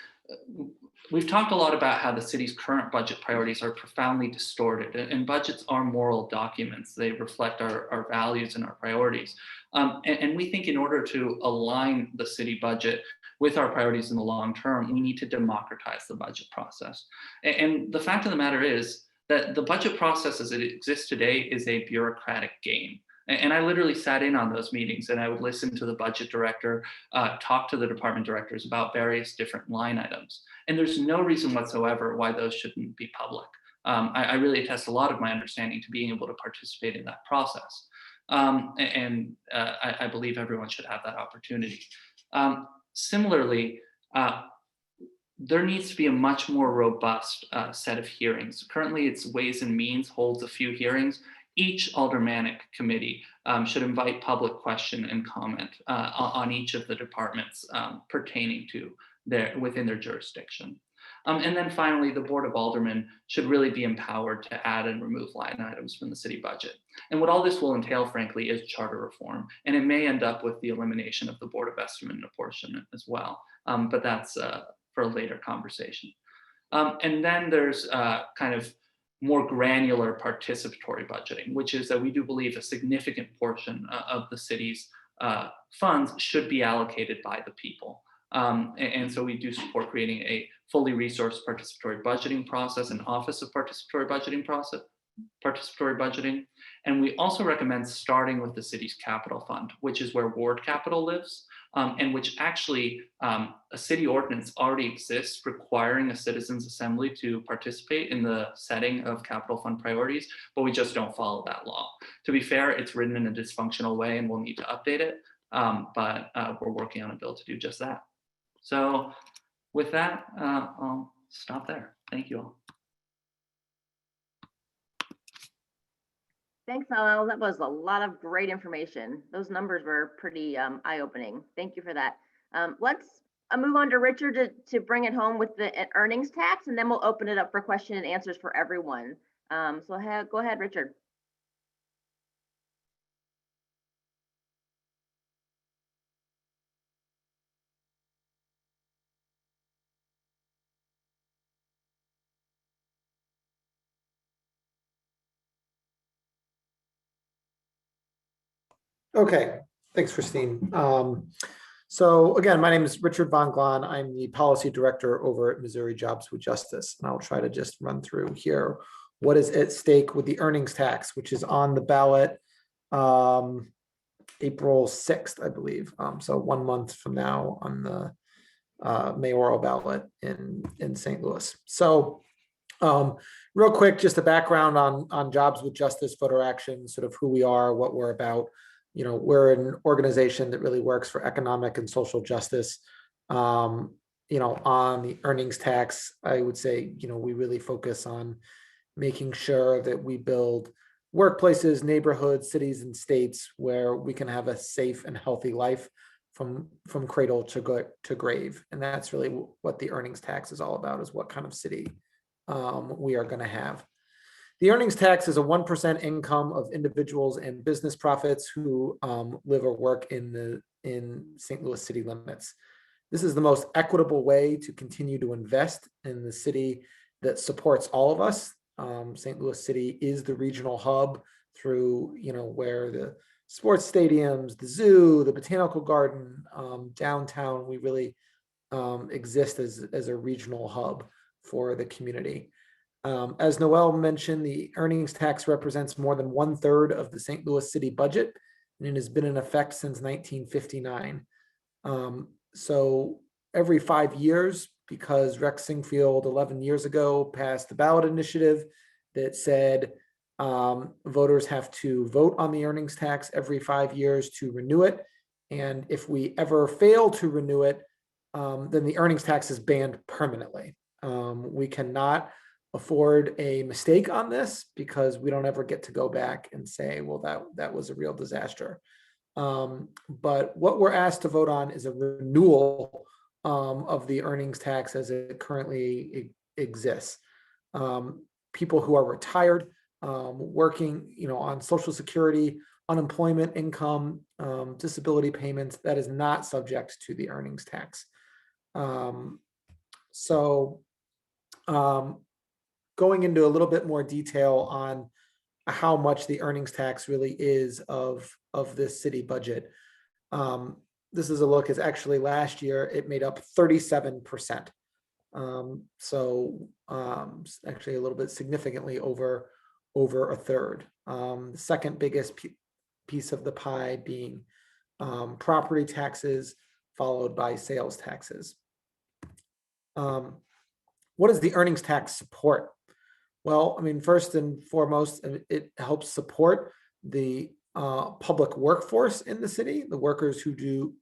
we've talked a lot about how the city's current budget priorities are profoundly distorted, and budgets are moral documents. They reflect our values and our priorities. And we think in order to align the city budget with our priorities in the long term, we need to democratize the budget process. And the fact of the matter is that the budget process as it exists today is a bureaucratic game. And I literally sat in on those meetings, and I would listen to the budget director, talk to the department directors about various different line items. And there's no reason whatsoever why those shouldn't be public. I really attest a lot of my understanding to being able to participate in that process. I believe everyone should have that opportunity. Similarly, there needs to be a much more robust set of hearings. Currently, it's Ways and Means holds a few hearings. Each aldermanic committee should invite public question and comment on each of the departments pertaining to within their jurisdiction. And then finally, the Board of Aldermen should really be empowered to add and remove line items from the city budget. And what all this will entail, frankly, is charter reform. And it may end up with the elimination of the Board of Estimate and Apportionment as well. But that's for a later conversation. And then there's kind of more granular participatory budgeting, which is that we do believe a significant portion of the city's funds should be allocated by the people. And so we do support creating a fully resourced participatory budgeting process, an Office of Participatory Budgeting. And we also recommend starting with the city's capital fund, which is where ward capital lives, and which actually a city ordinance already exists requiring a citizens assembly to participate in the setting of capital fund priorities, but we just don't follow that law. To be fair, it's written in a dysfunctional way and we'll need to update it, but we're working on a bill to do just that. So with that, I'll stop there. Thank you all. Thanks, Noel. That was a lot of great information. Those numbers were pretty eye-opening. Thank you for that. Let's move on to Richard to bring it home with the earnings tax, and then we'll open it up for question and answers for everyone. Go ahead, Richard. Okay, thanks, Christine. So again, my name is Richard Von Glahn. I'm the policy director over at Missouri Jobs with Justice, and I'll try to just run through here what is at stake with the earnings tax, which is on the ballot April 6th, I believe. So 1 month from now on the mayoral ballot in St. Louis. So real quick, just a background on Jobs with Justice Voter Action, sort of who we are, what we're about. You know, we're an organization that really works for economic and social justice. You know, on the earnings tax, I would say, you know, we really focus on making sure that we build workplaces, neighborhoods, cities, and states where we can have a safe and healthy life from cradle to grave. And that's really what the earnings tax is all about, is what kind of city we are going to have. The earnings tax is a 1% income of individuals and business profits who live or work in St. Louis city limits. This is the most equitable way to continue to invest in the city that supports all of us. St. Louis City is the regional hub through, you know, where the sports stadiums, the zoo, the botanical garden, downtown, we really exist as a regional hub for the community. As Noel mentioned, the earnings tax represents more than 1/3 of the St. Louis city budget, and it has been in effect since 1959. So every 5 years, because Rex Singfield 11 years ago passed the ballot initiative that said voters have to vote on the earnings tax every 5 years to renew it. And if we ever fail to renew it, then the earnings tax is banned permanently. We cannot afford a mistake on this because we don't ever get to go back and say, well, that was a real disaster. But what we're asked to vote on is a renewal of the earnings tax as it currently exists. people who are retired, working, on Social Security, unemployment income, disability payments, that is not subject to the earnings tax. Going into a little bit more detail on how much the earnings tax really is of this city budget. This is a look, is actually last year it made up 37%. Actually a little bit significantly over a third. The second biggest piece of the pie being property taxes, followed by sales taxes. What does the earnings tax support? Well, I mean, first and foremost, it helps support the public workforce in the city, the workers who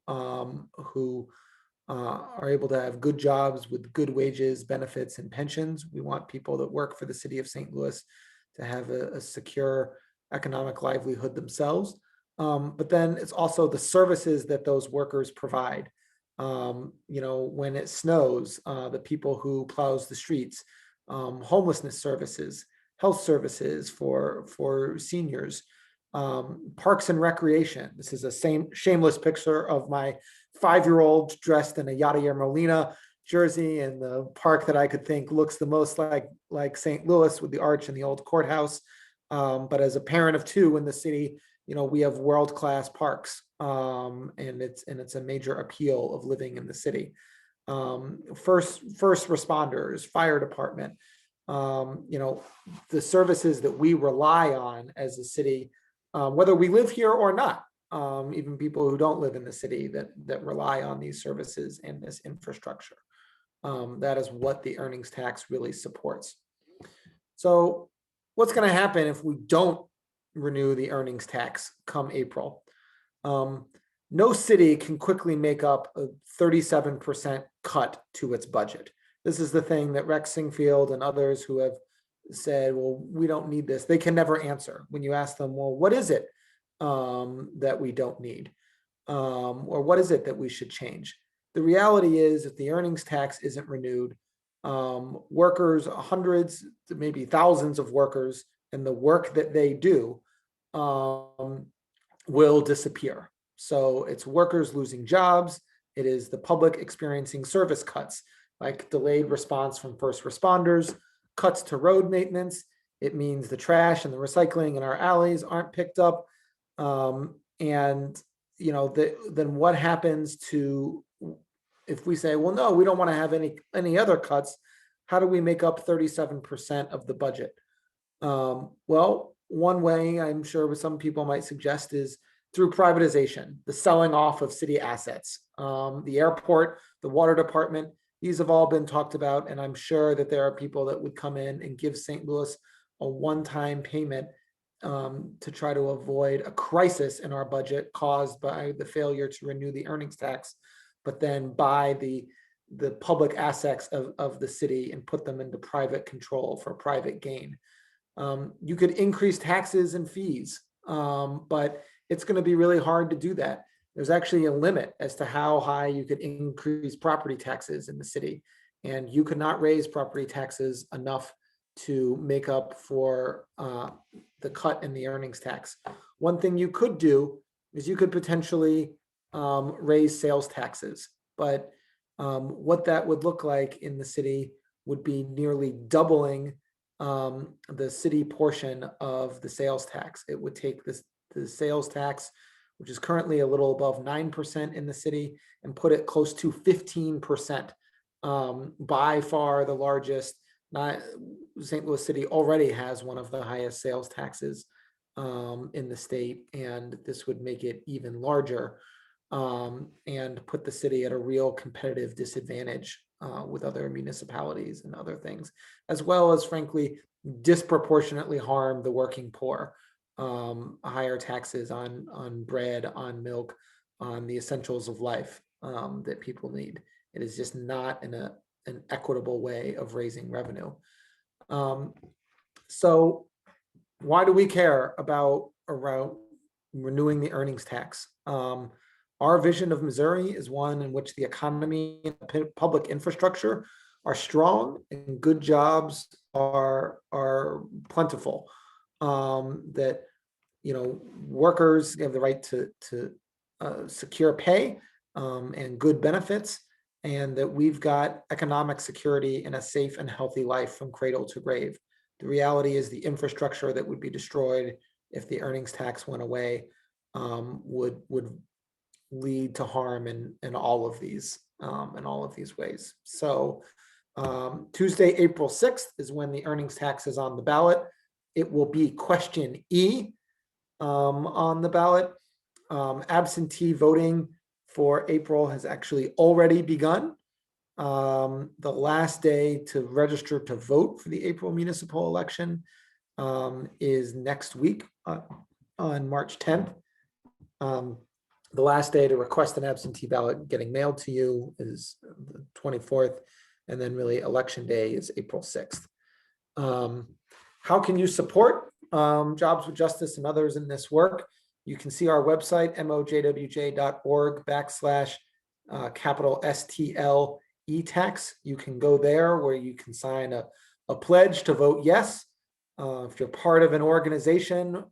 are able to have good jobs with good wages, benefits, and pensions. We want people that work for the city of St. Louis to have a secure economic livelihood themselves. But then it's also the services that those workers provide. When it snows, the people who plows the streets, homelessness services, health services for seniors, parks and recreation. This is a shameless picture of my 5-year-old dressed in a Yadier Molina jersey in the park that I could think looks the most like St. Louis, with the arch and the old courthouse. But as a parent of 2 in the city, we have world-class parks, and it's a major appeal of living in the city. First responders, fire department, the services that we rely on as a city, whether we live here or not, even people who don't live in the city that rely on these services and this infrastructure. That is what the earnings tax really supports. So what's going to happen if we don't renew the earnings tax come April? No city can quickly make up a 37% cut to its budget. This is the thing that Rex Singfield and others who have said, well, we don't need this. They can never answer when you ask them, well, what is it that we don't need? Or what is it that we should change? The reality is, if the earnings tax isn't renewed, workers, hundreds, maybe thousands of workers, and the work that they do will disappear. So it's workers losing jobs. It is the public experiencing service cuts, like delayed response from first responders, cuts to road maintenance. It means the trash and the recycling in our alleys aren't picked up. Then what happens to, if we say, well, no, we don't want to have any other cuts, how do we make up 37% of the budget? Well, one way I'm sure some people might suggest is through privatization, the selling off of city assets. The airport, the water department, these have all been talked about, and I'm sure that there are people that would come in and give St. Louis a one-time payment to try to avoid a crisis in our budget caused by the failure to renew the earnings tax, but then buy the public assets of the city and put them into private control for private gain. You could increase taxes and fees, but it's going to be really hard to do that. There's actually a limit as to how high you could increase property taxes in the city, and you could not raise property taxes enough to make up for the cut in the earnings tax. One thing you could do is you could potentially raise sales taxes, but what that would look like in the city would be nearly doubling the city portion of the sales tax. It would take the sales tax, which is currently a little above 9% in the city, and put it close to 15%. By far the largest. St. Louis City already has one of the highest sales taxes in the state, and this would make it even larger and put the city at a real competitive disadvantage with other municipalities and other things, as well as, frankly, disproportionately harm the working poor. Higher taxes on bread, on milk, on the essentials of life that people need. It is just not an equitable way of raising revenue. So why do we care about renewing the earnings tax? Our vision of Missouri is one in which the economy and public infrastructure are strong, and good jobs are plentiful. That, workers have the right to secure pay and good benefits, and that we've got economic security and a safe and healthy life from cradle to grave. The reality is the infrastructure that would be destroyed if the earnings tax went away would lead to harm in all of these ways. So Tuesday, April 6th is when the earnings tax is on the ballot. It will be question E on the ballot. Absentee voting for April has actually already begun. The last day to register to vote for the April municipal election is next week on March 10th. The last day to request an absentee ballot getting mailed to you is the 24th, and then really election day is April 6th. How can you support Jobs with Justice and others in this work? You can see our website, mojwj.org/STL e-tax. You can go there where you can sign a pledge to vote yes. If you're part of an organization,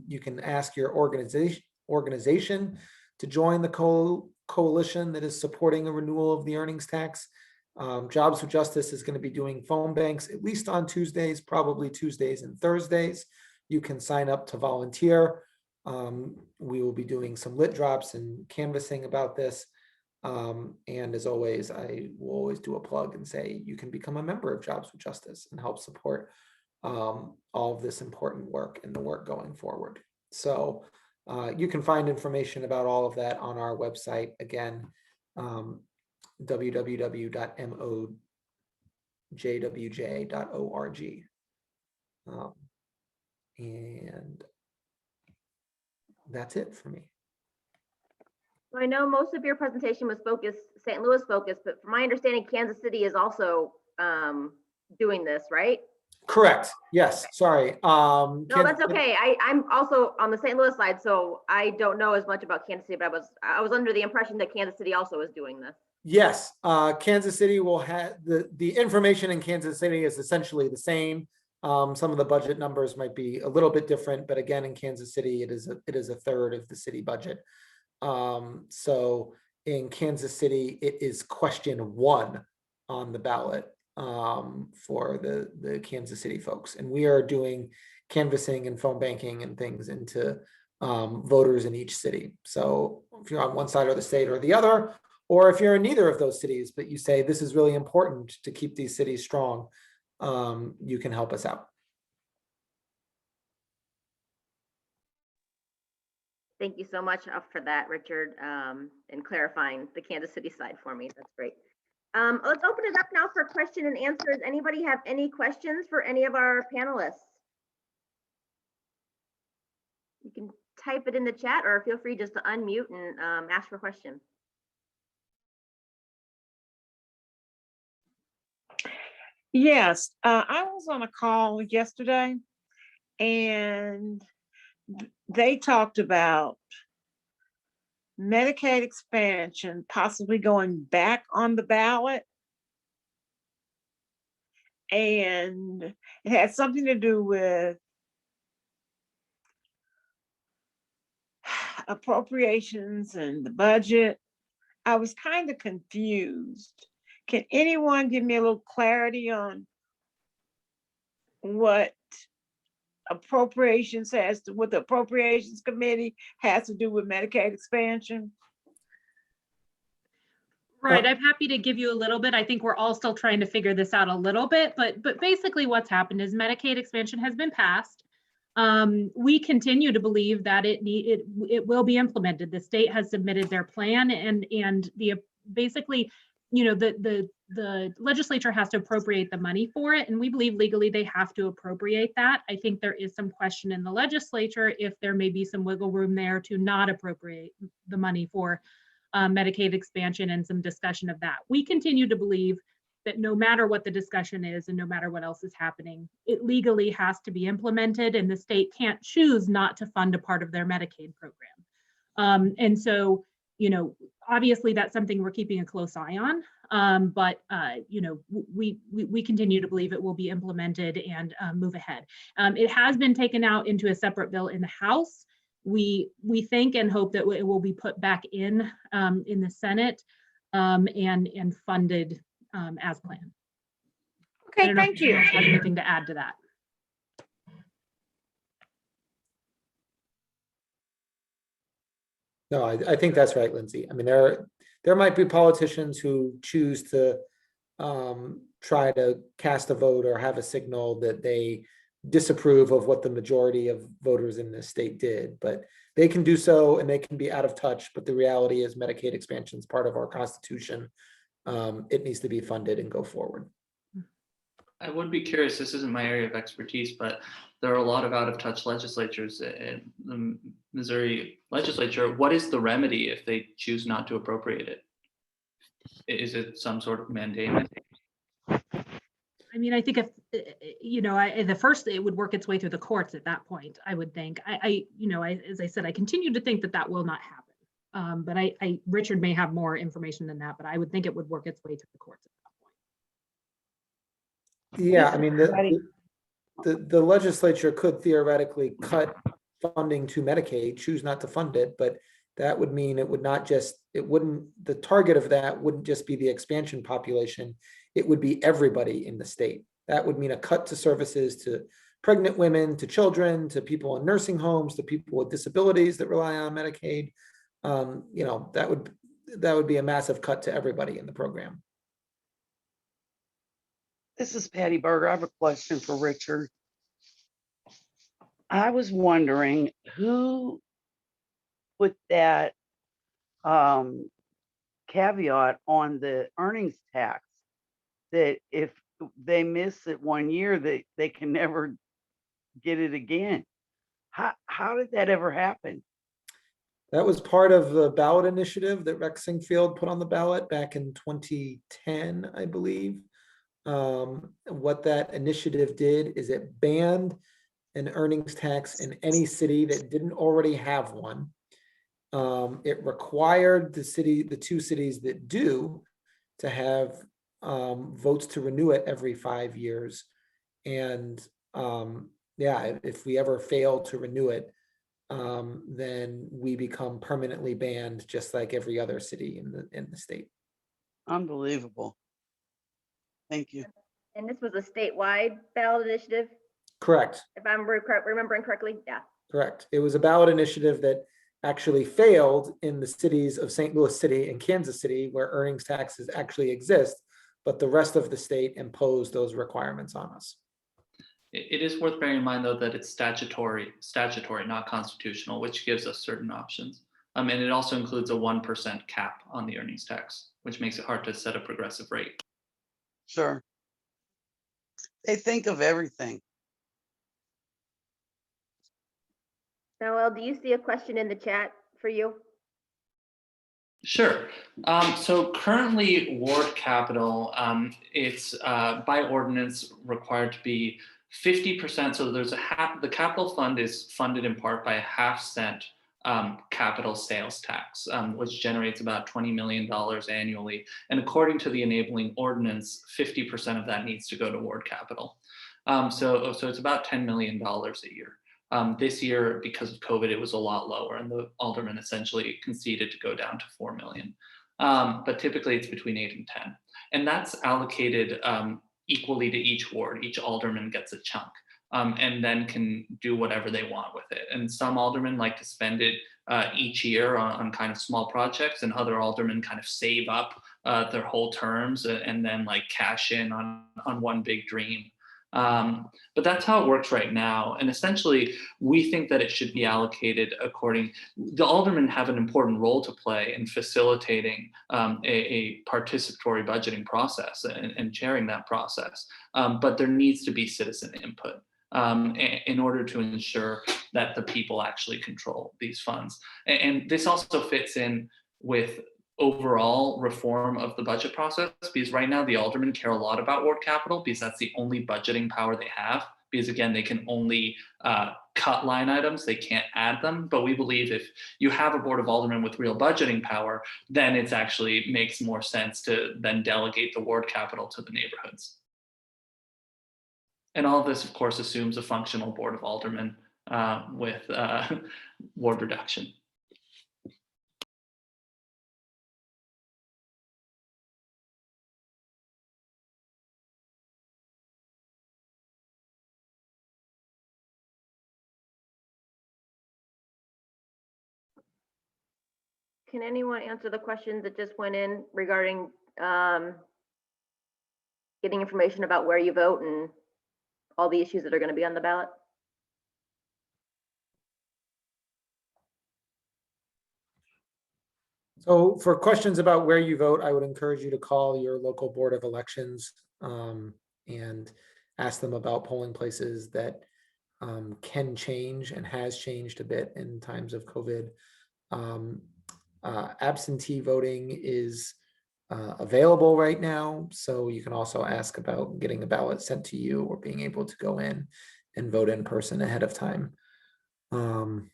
you can ask your organization to join the coalition that is supporting a renewal of the earnings tax. Jobs with Justice is going to be doing phone banks at least on Tuesdays, probably Tuesdays and Thursdays. You can sign up to volunteer. We will be doing some lit drops and canvassing about this. And as always, I will always do a plug and say you can become a member of Jobs with Justice and help support all of this important work and the work going forward. So you can find information about all of that on our website. Again, www.mojwj.org. And that's it for me. I know most of your presentation was focused, St. Louis focused, but from my understanding, Kansas City is also doing this, right? Correct. Yes. Sorry. No, that's okay. I'm also on the St. Louis side, so I don't know as much about Kansas City, but I was under the impression that Kansas City also is doing this. Yes. Kansas City will have the information in Kansas City is essentially the same. Some of the budget numbers might be a little bit different, but again, in Kansas City, it is a third of the city budget. So in Kansas City, it is question 1 on the ballot for the Kansas City folks. And we are doing canvassing and phone banking and things into voters in each city. So if you're on one side of the state or the other, or if you're in neither of those cities, but you say this is really important to keep these cities strong, you can help us out. Thank you so much for that, Richard, and clarifying the Kansas City side for me. That's great. Let's open it up now for question and answers. Anybody have any questions for any of our panelists? You can type it in the chat or feel free just to unmute and ask for a question. Yes, I was on a call yesterday and they talked about Medicaid expansion possibly going back on the ballot. And it had something to do with appropriations and the budget. I was kind of confused. Can anyone give me a little clarity on what appropriations what the Appropriations Committee has to do with Medicaid expansion? Right, I'm happy to give you a little bit. I think we're all still trying to figure this out a little bit, but basically what's happened is Medicaid expansion has been passed. We continue to believe that it will be implemented. The state has submitted their plan, and the basically, the legislature has to appropriate the money for it, and we believe legally they have to appropriate that. I think there is some question in the legislature if there may be some wiggle room there to not appropriate the money for Medicaid expansion, and some discussion of that. We continue to believe that no matter what the discussion is and no matter what else is happening, it legally has to be implemented, and the state can't choose not to fund a part of their Medicaid program. And so obviously that's something we're keeping a close eye on, but we continue to believe it will be implemented and move ahead. It has been taken out into a separate bill in the House. We think and hope that it will be put back in the Senate and funded as planned. I Okay, don't know if thank you. anyone else has anything to add to that. No, I think that's right, Lindsay. I mean, there might be politicians who choose to try to cast a vote or have a signal that they disapprove of what the majority of voters in this state did, but they can do so and they can be out of touch. But the reality is Medicaid expansion is part of our Constitution. It needs to be funded and go forward. I would be curious, this isn't my area of expertise, but there are a lot of out-of-touch legislatures in the Missouri legislature. What is the remedy if they choose not to appropriate it? Is it some sort of mandate? I mean, I think if, the first, it would work its way through the courts at that point, I would think. As I said, I continue to think that will not happen. But Richard may have more information than that, but I would think it would work its way through the courts at that point. Yeah, I mean, the legislature could theoretically cut funding to Medicaid, choose not to fund it, but that would mean the target of that wouldn't just be the expansion population, it would be everybody in the state. That would mean a cut to services to pregnant women, to children, to people in nursing homes, to people with disabilities that rely on Medicaid. That would be a massive cut to everybody in the program. This is Patty Berger. I have a question for Richard. I was wondering who put that caveat on the earnings tax that if they miss it 1 year, they can never get it again. How did that ever happen? That was part of the ballot initiative that Rex Singfield put on the ballot back in 2010, I believe. What that initiative did is it banned an earnings tax in any city that didn't already have one. It required the two cities that do to have votes to renew it every 5 years. And if we ever fail to renew it, then we become permanently banned, just like every other city in the state. Unbelievable. Thank you. And this was a statewide ballot initiative, Correct. if I'm remembering correctly. Yeah. Correct. It was a ballot initiative that actually failed in the cities of St. Louis City and Kansas City, where earnings taxes actually exist, but the rest of the state imposed those requirements on us. It is worth bearing in mind, though, that it's statutory, not constitutional, which gives us certain options. And it also includes a 1% cap on the earnings tax, which makes it hard to set a progressive rate. Sure. They think of everything. Noel, do you see a question in the chat for you? Sure. So currently, ward capital, it's by ordinance required to be 50%. So there's the capital fund is funded in part by a 1/2 cent capital sales tax, which generates about $20 million annually. And according to the enabling ordinance, 50% of that needs to go to ward capital. So it's about $10 million a year. This year, because of COVID, it was a lot lower, and the alderman essentially conceded to go down to 4 million. But typically it's between 8 and 10. And that's allocated equally to each ward. Each alderman gets a chunk. And then can do whatever they want with it. And some aldermen like to spend it each year on kind of small projects, and other aldermen kind of save up their whole terms and then like cash in on one big dream. But that's how it works right now. And essentially, we think that it should be allocated the aldermen have an important role to play in facilitating a participatory budgeting process and chairing that process. But there needs to be citizen input in order to ensure that the people actually control these funds. And this also fits in with overall reform of the budget process, because right now the aldermen care a lot about ward capital because that's the only budgeting power they have because again, they can only cut line items, they can't add them. But we believe if you have a board of aldermen with real budgeting power, then it actually makes more sense to then delegate the ward capital to the neighborhoods. And all of this, of course, assumes a functional board of aldermen with ward reduction. Can anyone answer the questions that just went in regarding getting information about where you vote and all the issues that are going to be on the ballot? So for questions about where you vote, I would encourage you to call your local board of elections and ask them about polling places that can change and has changed a bit in times of COVID. Absentee voting is available right now, so you can also ask about getting a ballot sent to you or being able to go in and vote in person ahead of time. And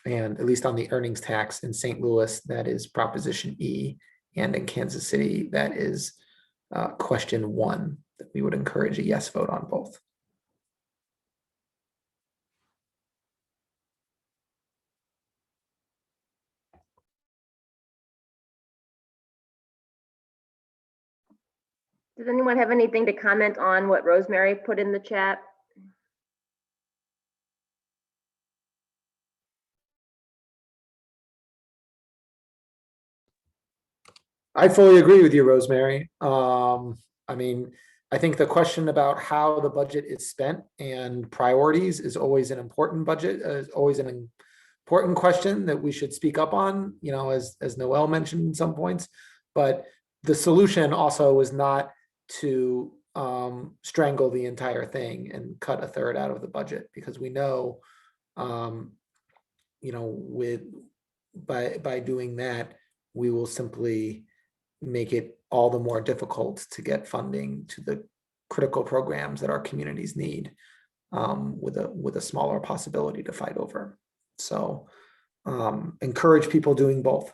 at least on the earnings tax in St. Louis, that is Proposition E, and in Kansas City, that is question 1, that we would encourage a yes vote on both. Does anyone have anything to comment on what Rosemary put in the chat? I fully agree with you, Rosemary. I mean, I think the question about how the budget is spent and priorities is always an important always an important question that we should speak up on, you know, as Noelle mentioned in some points. But the solution also is not to strangle the entire thing and cut a third out of the budget, because we know, you know, by doing that, we will simply make it all the more difficult to get funding to the critical programs that our communities need, with a smaller possibility to fight over. So encourage people doing both.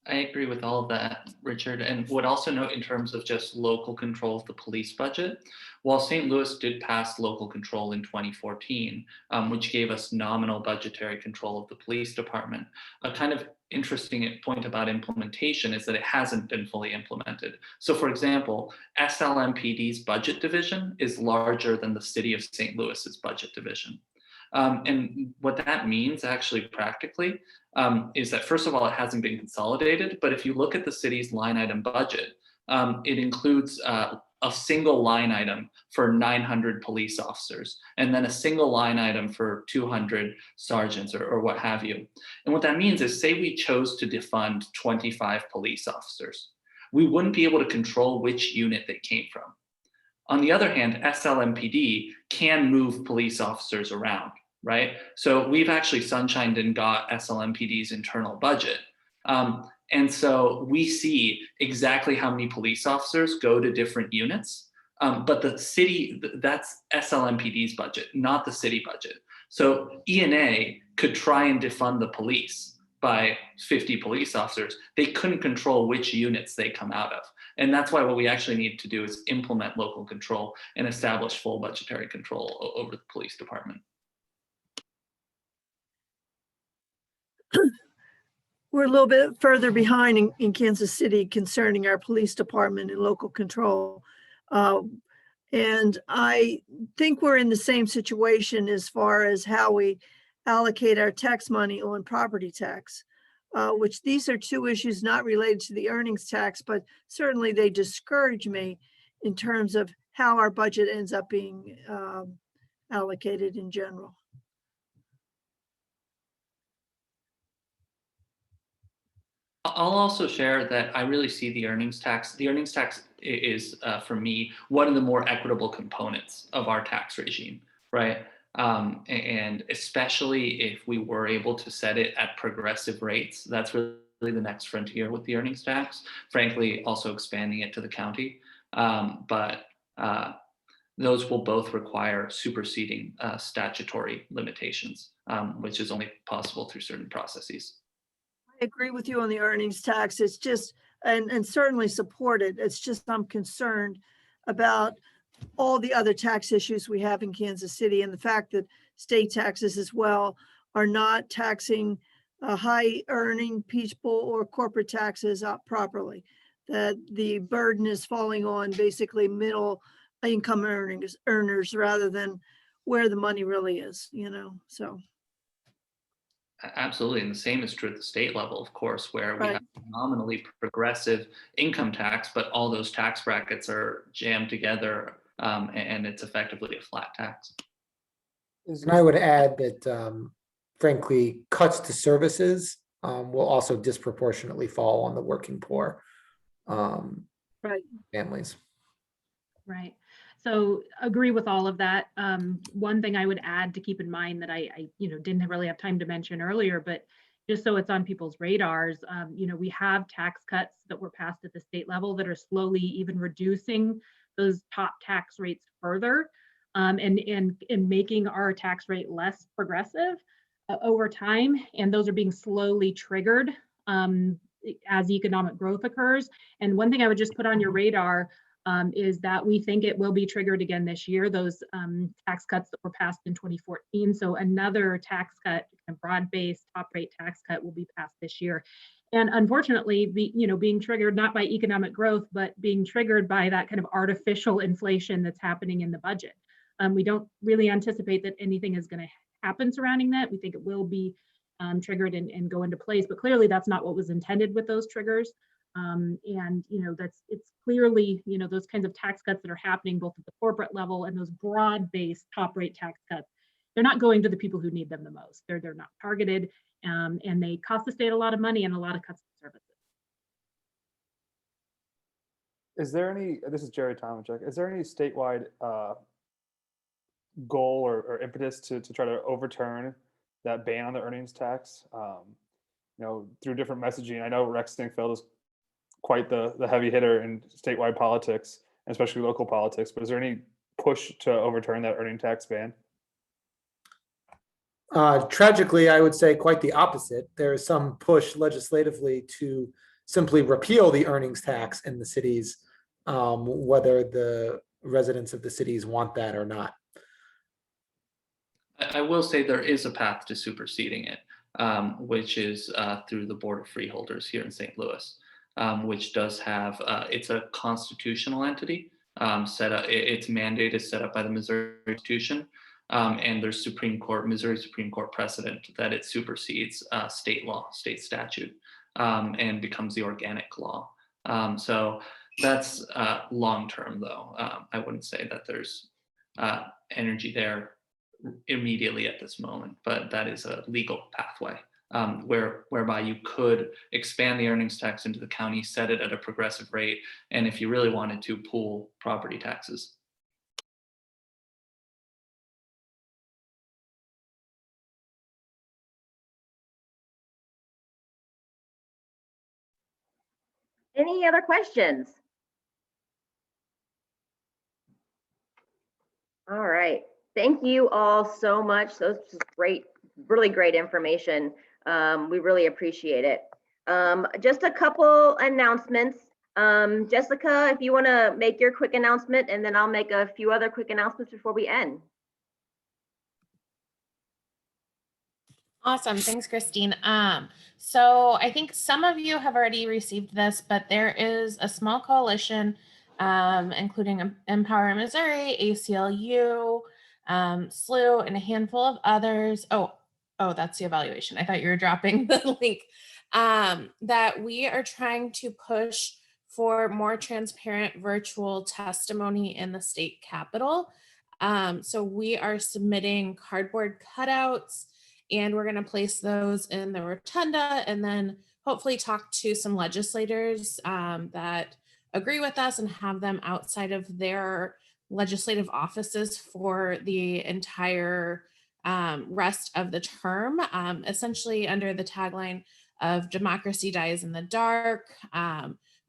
I agree with all of that, Richard, and would also note in terms of just local control of the police budget, while St. Louis did pass local control in 2014, which gave us nominal budgetary control of the police department, a kind of interesting point about implementation is that it hasn't been fully implemented. So for example, SLMPD's budget division is larger than the city of St. Louis's budget division. And what that means actually practically is that, first of all, it hasn't been consolidated, but if you look at the city's line item budget, it includes a single line item for 900 police officers, and then a single line item for 200 sergeants or what have you. And what that means is, say we chose to defund 25 police officers, we wouldn't be able to control which unit they came from. On the other hand, SLMPD can move police officers around, right? So we've actually sunshined and got SLMPD's internal budget. And so we see exactly how many police officers go to different units, but the city, that's SLMPD's budget, not the city budget. So ENA could try and defund the police by 50 police officers. They couldn't control which units they come out of. And that's why what we actually need to do is implement local control and establish full budgetary control over the police department. We're a little bit further behind in Kansas City concerning our police department and local control. And I think we're in the same situation as far as how we allocate our tax money on property tax, which these are two issues not related to the earnings tax, but certainly they discourage me in terms of how our budget ends up being allocated in general. I'll also share that I really see the earnings tax. The earnings tax is, for me, one of the more equitable components of our tax regime, right? And especially if we were able to set it at progressive rates, that's really the next frontier with the earnings tax, frankly, also expanding it to the county. But those will both require superseding statutory limitations, which is only possible through certain processes. I agree with you on the earnings tax. It's just, and certainly support it. It's just, I'm concerned about all the other tax issues we have in Kansas City and the fact that state taxes as well are not taxing high earning people or corporate taxes out properly. That the burden is falling on basically middle income earners rather than where the money really is, so. Absolutely, and the same is true at the state level, of course, where we Right. have nominally progressive income tax, but all those tax brackets are jammed together, and it's effectively a flat tax. And I would add that, frankly, cuts to services will also disproportionately fall on the working poor Right. families. Right. So agree with all of that. One thing I would add to keep in mind that I didn't really have time to mention earlier, but just so it's on people's radars, we have tax cuts that were passed at the state level that are slowly even reducing those top tax rates further, and making our tax rate less progressive over time. And those are being slowly triggered as economic growth occurs. And one thing I would just put on your radar is that we think it will be triggered again this year, those tax cuts that were passed in 2014. So another tax cut, a broad-based top rate tax cut, will be passed this year. And unfortunately, being triggered not by economic growth, but being triggered by that kind of artificial inflation that's happening in the budget. We don't really anticipate that anything is going to happen surrounding that. We think it will be triggered and go into place, but clearly that's not what was intended with those triggers. It's clearly, those kinds of tax cuts that are happening both at the corporate level and those broad-based top rate tax cuts, they're not going to the people who need them the most. They're not targeted, and they cost the state a lot of money and a lot of cuts to services. Is there any, this is Jerry Tomachek, is there any statewide goal or impetus to try to overturn that ban on the earnings tax? Through different messaging. I know Rex Stinkfeld is quite the heavy hitter in statewide politics, especially local politics, but is there any push to overturn that earning tax ban? Tragically, I would say quite the opposite. There is some push legislatively to simply repeal the earnings tax in the cities, whether the residents of the cities want that or not. I will say there is a path to superseding it, which is through the Board of Freeholders here in St. Louis. Which does have, it's a constitutional entity set up, its mandate is set up by the Missouri Constitution, and there's Missouri Supreme Court precedent that it supersedes state law, state statute, and becomes the organic law. So that's long-term though. I wouldn't say that there's energy there immediately at this moment, but that is a legal pathway. Whereby you could expand the earnings tax into the county, set it at a progressive rate, and if you really wanted to, pool property taxes. Any other questions? All right. Thank you all so much. Those was great, really great information. We really appreciate it. Just a couple announcements. Jessica, if you want to make your quick announcement, and then I'll make a few other quick announcements before we end. Awesome. Thanks, Christine. So I think some of you have already received this, but there is a small coalition, including Empower Missouri, ACLU, SLU, and a handful of others. Oh, that's the evaluation. I thought you were dropping the link. That we are trying to push for more transparent virtual testimony in the state capitol. So we are submitting cardboard cutouts, and we're going to place those in the rotunda and then hopefully talk to some legislators that agree with us and have them outside of their legislative offices for the entire rest of the term, essentially under the tagline of Democracy Dies in the Dark,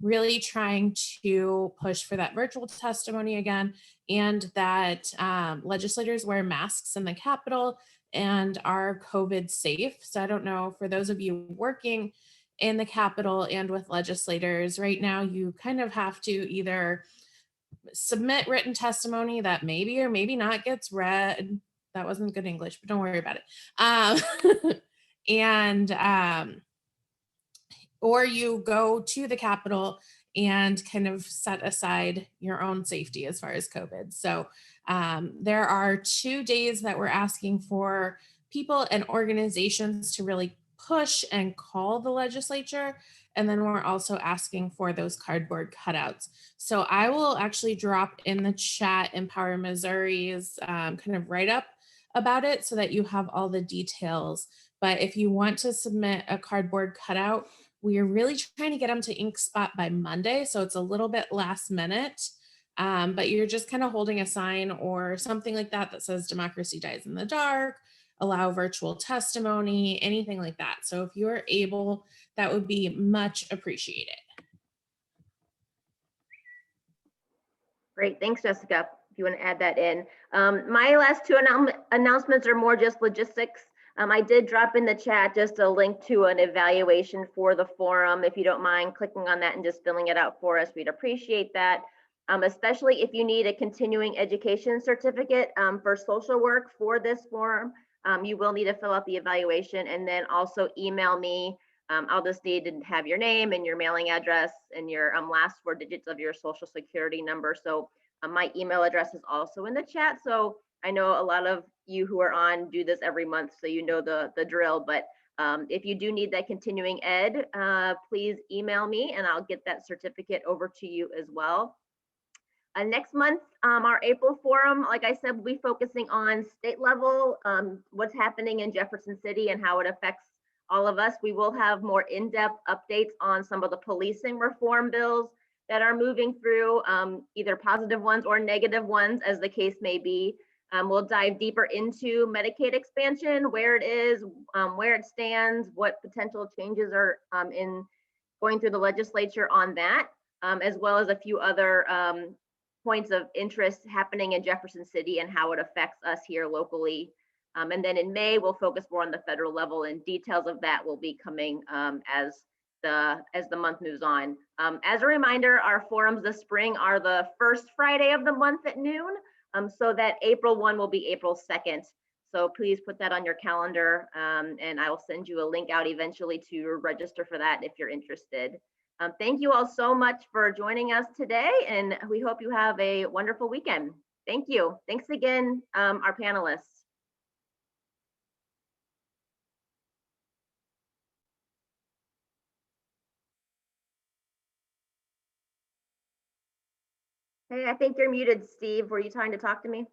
really trying to push for that virtual testimony again, and that legislators wear masks in the Capitol and are COVID safe. So I don't know, for those of you working in the Capitol and with legislators right now, you kind of have to either submit written testimony that maybe or maybe not gets read. That wasn't good English, but don't worry about it. Or you go to the Capitol and kind of set aside your own safety as far as COVID. So there are 2 days that we're asking for people and organizations to really push and call the legislature. And then we're also asking for those cardboard cutouts. So I will actually drop in the chat Empower Missouri's kind of write up about it so that you have all the details. But if you want to submit a cardboard cutout, we are really trying to get them to InkSpot by Monday. So it's a little bit last minute, but you're just kind of holding a sign or something like that that says Democracy Dies in the Dark, allow virtual testimony, anything like that. So if you're able, that would be much appreciated. Great, thanks, Jessica. If you want to add that in. My last two announcements are more just logistics. I did drop in the chat just a link to an evaluation for the forum. If you don't mind clicking on that and just filling it out for us, we'd appreciate that. Especially if you need a continuing education certificate for social work for this forum, you will need to fill out the evaluation and then also email me. I'll just need to have your name and your mailing address and your last 4 digits of your social security number. So my email address is also in the chat. So I know a lot of you who are on do this every month, so you know the drill. But if you do need that continuing ed, please email me and I'll get that certificate over to you as well. Next month, our April forum, like I said, we'll be focusing on state level, what's happening in Jefferson City and how it affects all of us. We will have more in-depth updates on some of the policing reform bills that are moving through, either positive ones or negative ones, as the case may be. We'll dive deeper into Medicaid expansion, where it is, where it stands, what potential changes are in going through the legislature on that, as well as a few other points of interest happening in Jefferson City and how it affects us here locally. And then in May, we'll focus more on the federal level, and details of that will be coming as the month moves on. As a reminder, our forums this spring are the first Friday of the month at noon. So that April 1 will be April 2nd. So please put that on your calendar, and I will send you a link out eventually to register for that if you're interested. Thank you all so much for joining us today, and we hope you have a wonderful weekend. Thank you. Thanks again, our panelists. Hey, I think you're muted, Steve. Were you trying to talk to me?